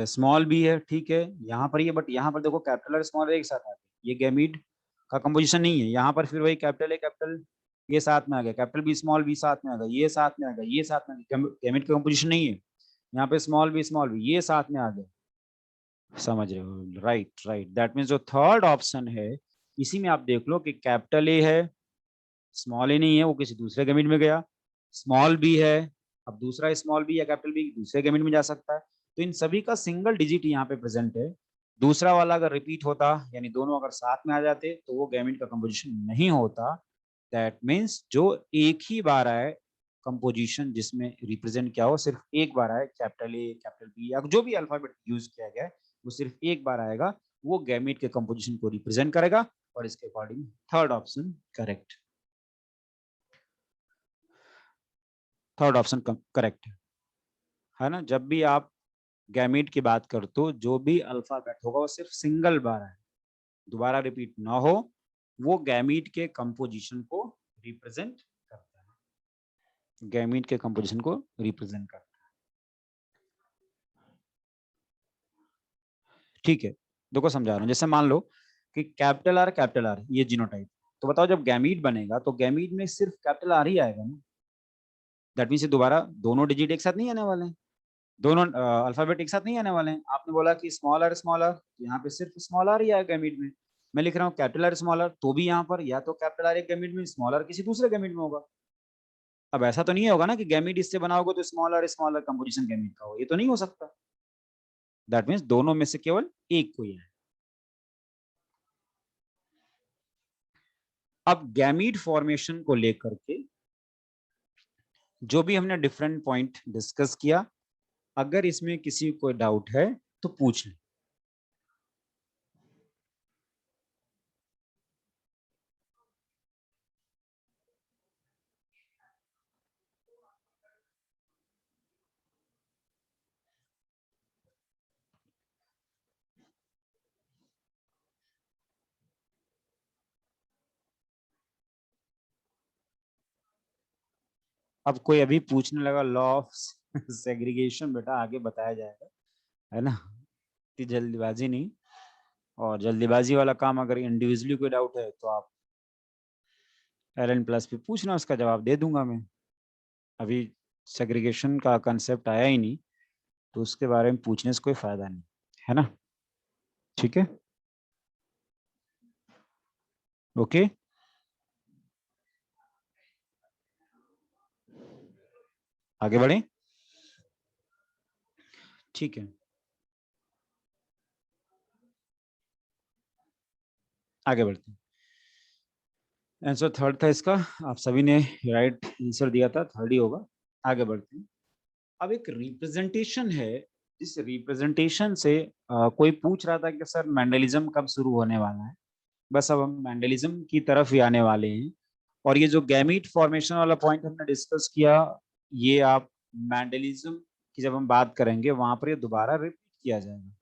स्मॉल बी है, ठीक है, यहाँ पर ये, बट यहाँ पर देखो कैपिटल और स्मॉल एक साथ आ गए, ये गैमीट का कंपोजिशन नहीं है। यहाँ पर फिर वही कैपिटल ए कैपिटल ये साथ में आ गया, कैपिटल बी स्मॉल बी साथ में आ गया, ये साथ में आ गया, ये साथ में आ गया, गैमीट का कंपोजिशन नहीं है। यहाँ पे स्मॉल बी ये साथ में आ गए, समझ रहे हो? Right right. दैट मीन्स जो थर्ड ऑप्शन है इसी में आप देख लो कि कैपिटल ए है, स्मॉल ए नहीं है, वो किसी दूसरे गैमीट में गया, स्मॉल बी है, अब दूसरा स्मॉल बी या कैपिटल बी दूसरे गैमीट में जा सकता है, तो इन सभी का सिंगल डिजिट यहाँ पे प्रेजेंट है। दूसरा वाला अगर रिपीट होता यानी दोनों अगर साथ में आ जाते तो वो गैमीट का कंपोजिशन नहीं होता। दैट मीन्स जो एक ही बार आए कंपोजिशन जिसमें रिप्रेजेंट क्या हो, सिर्फ एक बार आए, कैपिटल ए कैपिटल बी या जो भी अल्फाबेट यूज किया गया है वो सिर्फ एक बार आएगा, वो गैमीट के कंपोजिशन को रिप्रेजेंट करेगा, और इसके according third option correct, third option correct है ना। जब भी आप गैमीट की बात करते हो जो भी अल्फाबेट होगा वो सिर्फ सिंगल बार है, दोबारा रिपीट ना हो, वो गैमीट के कंपोजिशन को रिप्रेजेंट करता है, गैमीट के कंपोजिशन को रिप्रेजेंट करता है। ठीक है, देखो समझा रहा हूं। जैसे मान लो कि कैपिटल आर ये जीनोटाइप, तो बताओ जब गैमीट बनेगा तो गैमीट में सिर्फ कैपिटल आर ही आएगा ना। दैट मीन्स दोबारा दोनों डिजिट एक साथ नहीं आने वाले हैं, दोनों अल्फाबेट एक साथ नहीं आने वाले हैं। आपने बोला कि स्मॉल आर यहाँ पे सिर्फ स्मॉल आर ही आएगा गैमीट में। मैं लिख रहा हूँ कैपिटल आर स्मॉल आर, तो भी यहाँ पर या तो कैपिटल आर एक गैमीट में, स्मॉल आर किसी दूसरे गैमीट में होगा। अब ऐसा तो नहीं होगा ना कि गैमीट इससे बना होगा तो स्मॉल आर कंपोजिशन गैमीट का हो, ये तो नहीं हो सकता। दैट मीन्स दोनों में से केवल एक कोई है। अब गैमीट फॉर्मेशन को लेकर के जो भी हमने डिफरेंट पॉइंट डिस्कस किया, अगर इसमें किसी को डाउट है तो पूछ लें। अब कोई अभी पूछने लगा लॉ ऑफ सेग्रीगेशन, बेटा आगे बताया जाएगा, है ना, इतनी जल्दीबाजी नहीं। और जल्दीबाजी वाला काम अगर इंडिविजुअली कोई डाउट है तो आप LN+ पे पूछना, उसका जवाब दे दूंगा मैं। अभी सेग्रीगेशन का कंसेप्ट आया ही नहीं तो उसके बारे में पूछने से कोई फायदा नहीं, है ना। ठीक है, ओके। आगे बढ़े, ठीक है, आगे बढ़ते हैं। आंसर थर्ड था इसका, आप सभी ने राइट आंसर दिया था, थर्ड ही होगा। आगे बढ़ते हैं। अब एक रिप्रेजेंटेशन है, इस रिप्रेजेंटेशन से कोई पूछ रहा था कि सर मैंडलिज्म कब शुरू होने वाला है। बस अब हम मैंडलिज्म की तरफ ही आने वाले हैं। और ये जो गैमीट फॉर्मेशन वाला पॉइंट हमने डिस्कस किया, ये आप मैंडलिज्म की जब हम बात करेंगे वहां पर ये दोबारा रिपीट किया जाएगा,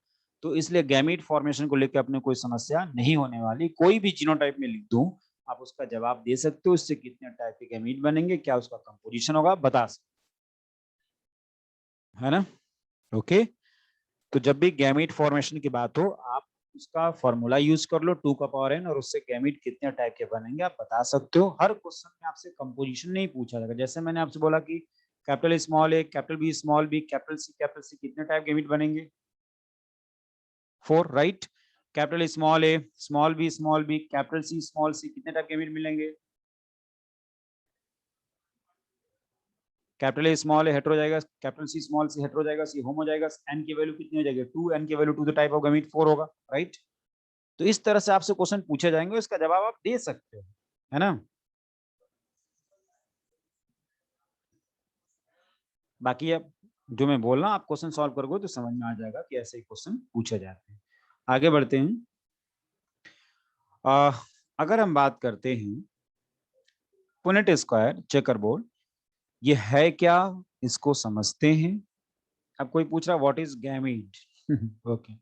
तो इसलिए गैमीट फॉर्मेशन को लेकर अपने कोई समस्या नहीं होने वाली। कोई भी जीनोटाइप में लिख दूं आप उसका जवाब दे सकते हो, इससे कितने टाइप के गैमीट बनेंगे, क्या उसका कंपोजिशन होगा, बता सकते, है ना। ओके, तो जब भी गैमीट फॉर्मेशन की बात हो आप उसका फॉर्मूला यूज कर लो 2 का पावर n और उससे गैमीट कितने टाइप के बनेंगे आप बता सकते हो। हर क्वेश्चन में आपसे कंपोजिशन नहीं पूछा जाएगा। जैसे मैंने आपसे बोला कि capital small A, capital B small B, capital C कितने टाइप गैमीट बनेंगे? 4, right. Capital small A, small B, capital C small C कितने टाइप गैमीट मिलेंगे? Capital A small A hetero हो जाएगा, capital C small C hetero हो जाएगा, सी होमो हो जाएगा, एन की वैल्यू कितनी हो जाएगी? 2, एन की value 2 the type of gamete 4 होगा, राइट। तो इस तरह से आपसे क्वेश्चन पूछे जाएंगे, इसका जवाब आप दे सकते हो, है ना। बाकी अब जो मैं बोल रहा हूँ आप क्वेश्चन सॉल्व करोगे तो समझ में आ जाएगा कि ऐसे ही क्वेश्चन पूछे जाते हैं। आगे बढ़ते हैं। अगर हम बात करते हैं पुनेट स्क्वायर चेकर बोर्ड, ये है क्या, इसको समझते हैं। अब कोई पूछ रहा what is gamete? Okay,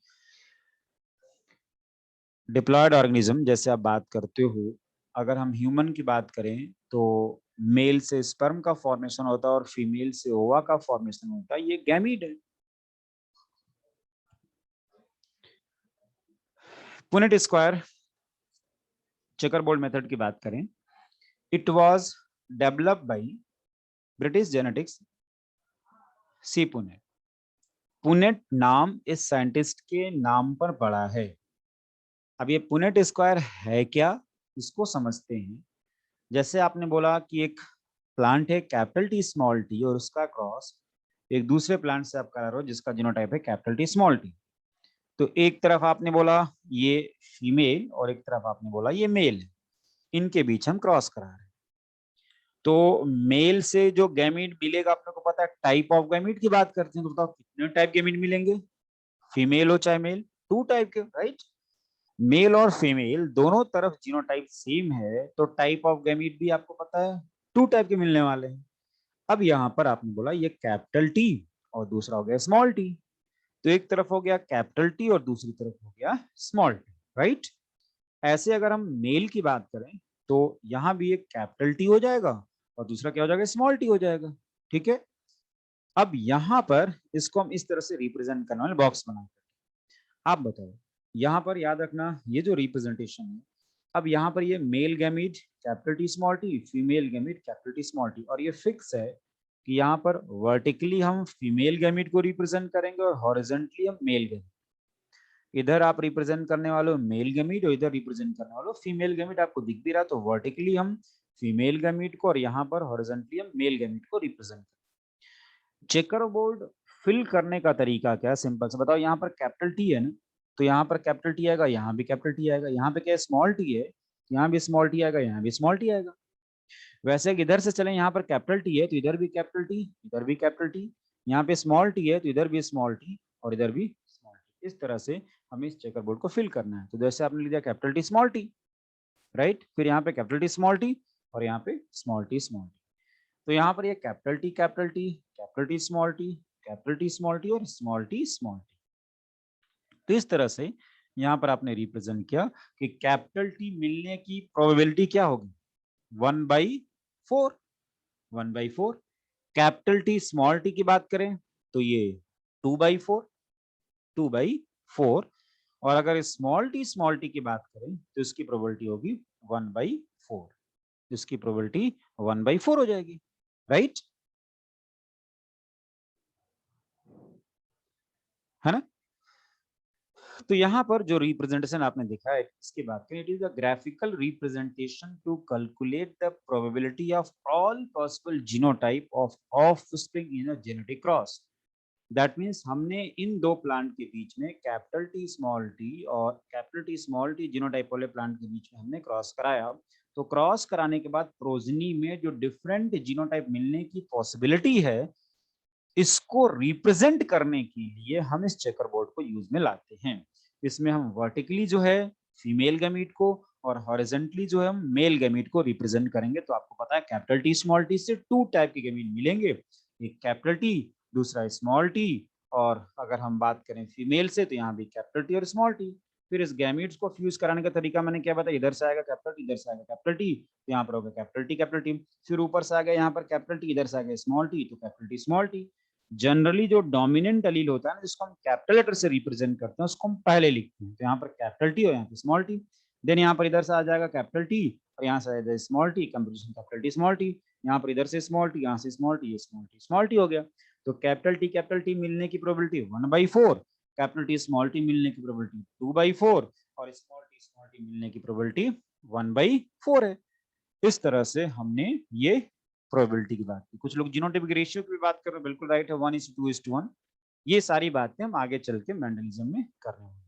diploid organism जैसे आप बात करते हो, अगर हम ह्यूमन की बात करें तो मेल से स्पर्म का फॉर्मेशन होता है और फीमेल से ओवा का फॉर्मेशन होता है, ये गैमीट है। Punnett square checkerboard method की बात करें, it was developed by British genetics C Punnett. Punnett नाम इस साइंटिस्ट के नाम पर पड़ा है। अब ये पुनेट स्क्वायर है क्या, इसको समझते हैं। जैसे आपने बोला कि एक प्लांट है कैपिटल टी स्मॉल टी और उसका क्रॉस एक दूसरे प्लांट से आप करा रहे हो जिसका जीनोटाइप है कैपिटल टी स्मॉल टी। तो एक तरफ आपने बोला ये फीमेल और एक तरफ आपने बोला ये मेल है, इनके बीच हम क्रॉस करा रहे हैं। तो मेल से जो गैमीट मिलेगा अपने को पता है, टाइप ऑफ गैमीट की बात करते हैं तो बताओ कितने टाइप गैमीट मिलेंगे? फीमेल हो चाहे मेल, 2 टाइप के, राइट। मेल और फीमेल दोनों तरफ जीनोटाइप सेम है तो टाइप ऑफ गैमीट भी आपको पता है 2 टाइप के मिलने वाले हैं। अब यहाँ पर आपने बोला ये कैपिटल टी और दूसरा हो गया स्मॉल टी, तो एक तरफ हो गया कैपिटल टी और दूसरी तरफ हो गया स्मॉल टी, राइट। ऐसे अगर हम मेल की बात करें तो यहाँ भी एक कैपिटल टी हो जाएगा और दूसरा क्या हो जाएगा? स्मॉल टी हो जाएगा, ठीक है। अब यहाँ पर इसको हम इस तरह से रिप्रेजेंट करने वाले बॉक्स बना, आप बताओ। यहाँ पर याद रखना ये जो रिप्रेजेंटेशन है, अब यहाँ पर ये male gamete capital T small T, female gamete capital T small T, और ये फिक्स है कि यहाँ पर वर्टिकली हम फीमेल गैमीट को रिप्रेजेंट करेंगे और हॉरिजॉन्टली हम मेल गैमीट। इधर आप रिप्रेजेंट करने वालों मेल गैमीट और इधर रिप्रेजेंट करने वालों फीमेल गैमीट, आपको दिख भी रहा, तो वर्टिकली हम फीमेल गैमीट को और यहाँ पर हॉरिजॉन्टली हम मेल गैमीट को रिप्रेजेंट करेंगे। चेकर बोर्ड फिल करने का तरीका क्या है? सिंपल से बताओ। यहाँ पर कैपिटल टी है ना, तो यहाँ पर कैपिटल टी आएगा, यहाँ भी कैपिटल टी आएगा। यहाँ पे क्या स्मॉल टी है, यहाँ भी स्मॉल टी आएगा, यहाँ भी स्मॉल टी आएगा। वैसे इधर से चले, यहाँ पर कैपिटल टी है तो इधर भी कैपिटल टी, इधर भी कैपिटल टी, यहाँ पे स्मॉल टी है तो इधर भी स्मॉल टी और इधर भी स्मॉल टी। इस तरह से हमें इस चेकर बोर्ड को फिल करना है। तो जैसे आपने लिया capital T small T, right, फिर यहाँ पे कैपिटल टी स्मॉल टी और यहाँ पे स्मॉल टी स्मॉल टी। तो यहाँ पर ये capital T capital T, capital T small T, capital T small T और स्मॉल टी स्मॉल टी। तो इस तरह से यहाँ पर आपने रिप्रेजेंट किया कि कैपिटल टी मिलने की प्रोबेबिलिटी क्या होगी? 1/4, 1/4। कैपिटल टी स्मॉल टी की बात करें तो ये 2/4, 2/4। और अगर स्मॉल टी की बात करें तो इसकी प्रोबेबिलिटी होगी 1/4, इसकी प्रोबेबिलिटी 1/4 हो जाएगी, राइट, है ना। तो यहाँ पर जो रिप्रेजेंटेशन आपने देखा है इसकी बात करें, it is a graphical representation to calculate the probability of all possible genotype of offspring in a genetic cross. That means हमने इन दो प्लांट के बीच में कैपिटल टी स्मॉल टी और capital T small T genotype वाले plant के बीच में हमने क्रॉस कराया। तो क्रॉस कराने के बाद प्रोजनी में जो डिफरेंट जीनोटाइप मिलने की पॉसिबिलिटी है, इसको रिप्रेजेंट करने के लिए हम इस चेकर बोर्ड को यूज में लाते हैं। इसमें हम वर्टिकली जो है फीमेल गैमीट को और हॉरिजॉन्टली जो है हम मेल गैमीट को रिप्रेजेंट करेंगे। तो आपको पता है कैपिटल टी स्मॉल टी से 2 टाइप के गैमीट मिलेंगे, एक कैपिटल टी, दूसरा स्मॉल टी। और अगर हम बात करें फीमेल से तो यहाँ भी कैपिटल टी और स्मॉल टी। फिर इस गैमीट्स को फ्यूज कराने का तरीका मैंने क्या बताया, इधर से आएगा कैपिटल टी, इधर से आएगा कैपिटल टी, तो यहाँ पर होगा कैपिटल टी कैपिटल टी। फिर ऊपर से आ गया यहाँ पर कैपिटल टी, इधर से आ गया स्मॉल टी, तो capital T small T. Generally जो डोमिनेंट एलील होता है ना, जिसको हम कैपिटल लेटर से रिप्रेजेंट करते हैं, उसको हम पहले लिखते हैं। तो यहाँ पर कैपिटल टी और यहाँ पर स्मॉल टी, देन यहाँ पर इधर से आ जाएगा कैपिटल टी और यहाँ से आ जाएगा small T, composition capital T small T, यहाँ पर इधर से स्मॉल टी, यहाँ से स्मॉल टी, ये स्मॉल टी हो गया। तो कैपिटल टी मिलने की probability 1/4, capital T small T मिलने की प्रोबेबिलिटी 2/4 और स्मॉल टी मिलने की प्रोबेबिलिटी 1/4 है। इस तरह से हमने ये प्रोबेबिलिटी की बात की। कुछ लोग जीनोटाइपिक रेशियो की बात कर रहे हैं, बिल्कुल राइट है, 1:2:1। ये सारी बातें हम आगे चल के मेंडलिज्म में करने वाले हैं।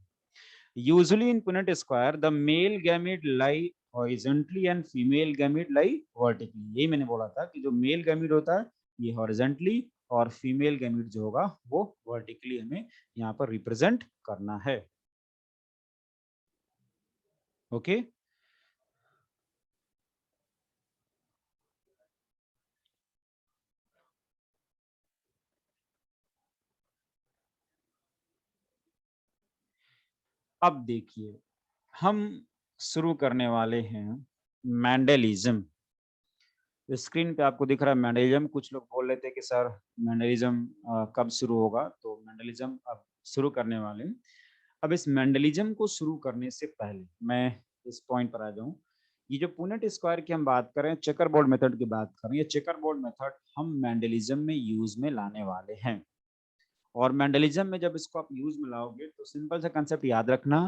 Usually in Punnett square the male gamete lie horizontally and female gamete lie vertically. यही मैंने बोला था कि जो मेल गैमेट होता है ये हॉरिजॉन्टली और फीमेल गैमेट जो होगा वो वर्टिकली हमें यहाँ पर रिप्रेजेंट करना है। ओके अब देखिए हम शुरू करने वाले हैं मेंडलिज्म। स्क्रीन पे आपको दिख रहा है मेंडलिज्म। कुछ लोग बोल रहे थे कि सर मेंडलिज्म कब शुरू होगा, तो मेंडलिज्म अब शुरू करने वाले हैं। अब इस मेंडलिज्म को शुरू करने से पहले मैं इस पॉइंट पर आ जाऊं। ये जो पुनेट स्क्वायर की हम बात कर रहे हैं, चेकर बोर्ड मेथड की बात कर रहे हैं, ये चेकर बोर्ड मेथड हम मेंडलिज्म में यूज में लाने वाले हैं। और मेंडलिज्म में जब इसको आप यूज में लाओगे तो सिंपल सा कंसेप्ट याद रखना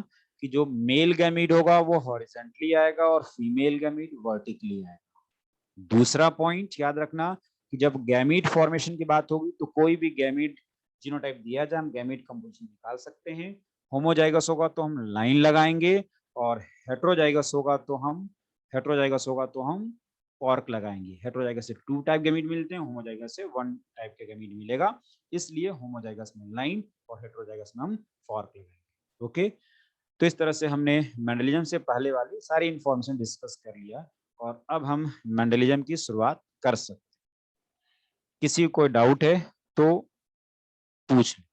कि जो मेल गैमीट होगा वो हॉरिजॉन्टली आएगा और फीमेल गैमीट वर्टिकली आएगा। दूसरा पॉइंट याद रखना कि जब गैमीट फॉर्मेशन की बात होगी तो कोई भी गैमीट जीनोटाइप दिया जाए हम गैमीट कंपोजिशन निकाल सकते हैं। होमोजाइगस होगा तो हम लाइन लगाएंगे और हेटेरोजाइगस होगा तो हम फॉर्क लगाएंगे। हेटेरोजाइगस से 2 टाइप गैमीट मिलते हैं, होमोजाइगस से 1 टाइप के गैमीट मिलेगा। इसलिए होमोजाइगस में लाइन और हेटेरोजाइगस में हम फॉर्क लगाएंगे। ओके, तो इस तरह से हमने मेंडलिज्म से पहले वाली सारी इंफॉर्मेशन डिस्कस कर लिया और अब हम मेंडलिज्म की शुरुआत कर सकते हैं। किसी को कोई डाउट है तो पूछ लें।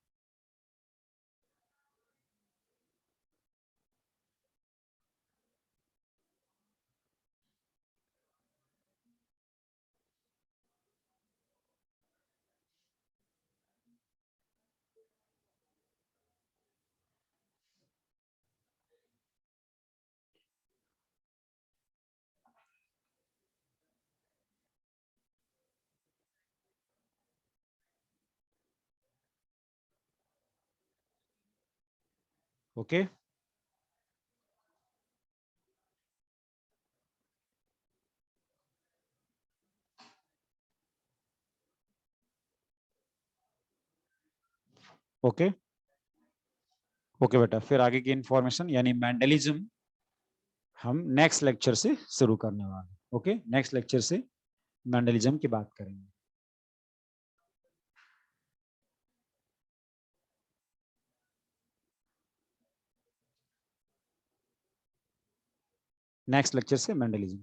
ओके ओके ओके बेटा, फिर आगे की इंफॉर्मेशन यानी मेंडलिज्म हम नेक्स्ट लेक्चर से शुरू करने वाले हैं। ओके, नेक्स्ट लेक्चर से मेंडलिज्म की बात करेंगे। नेक्स्ट लेक्चर से मेंडलिज्म।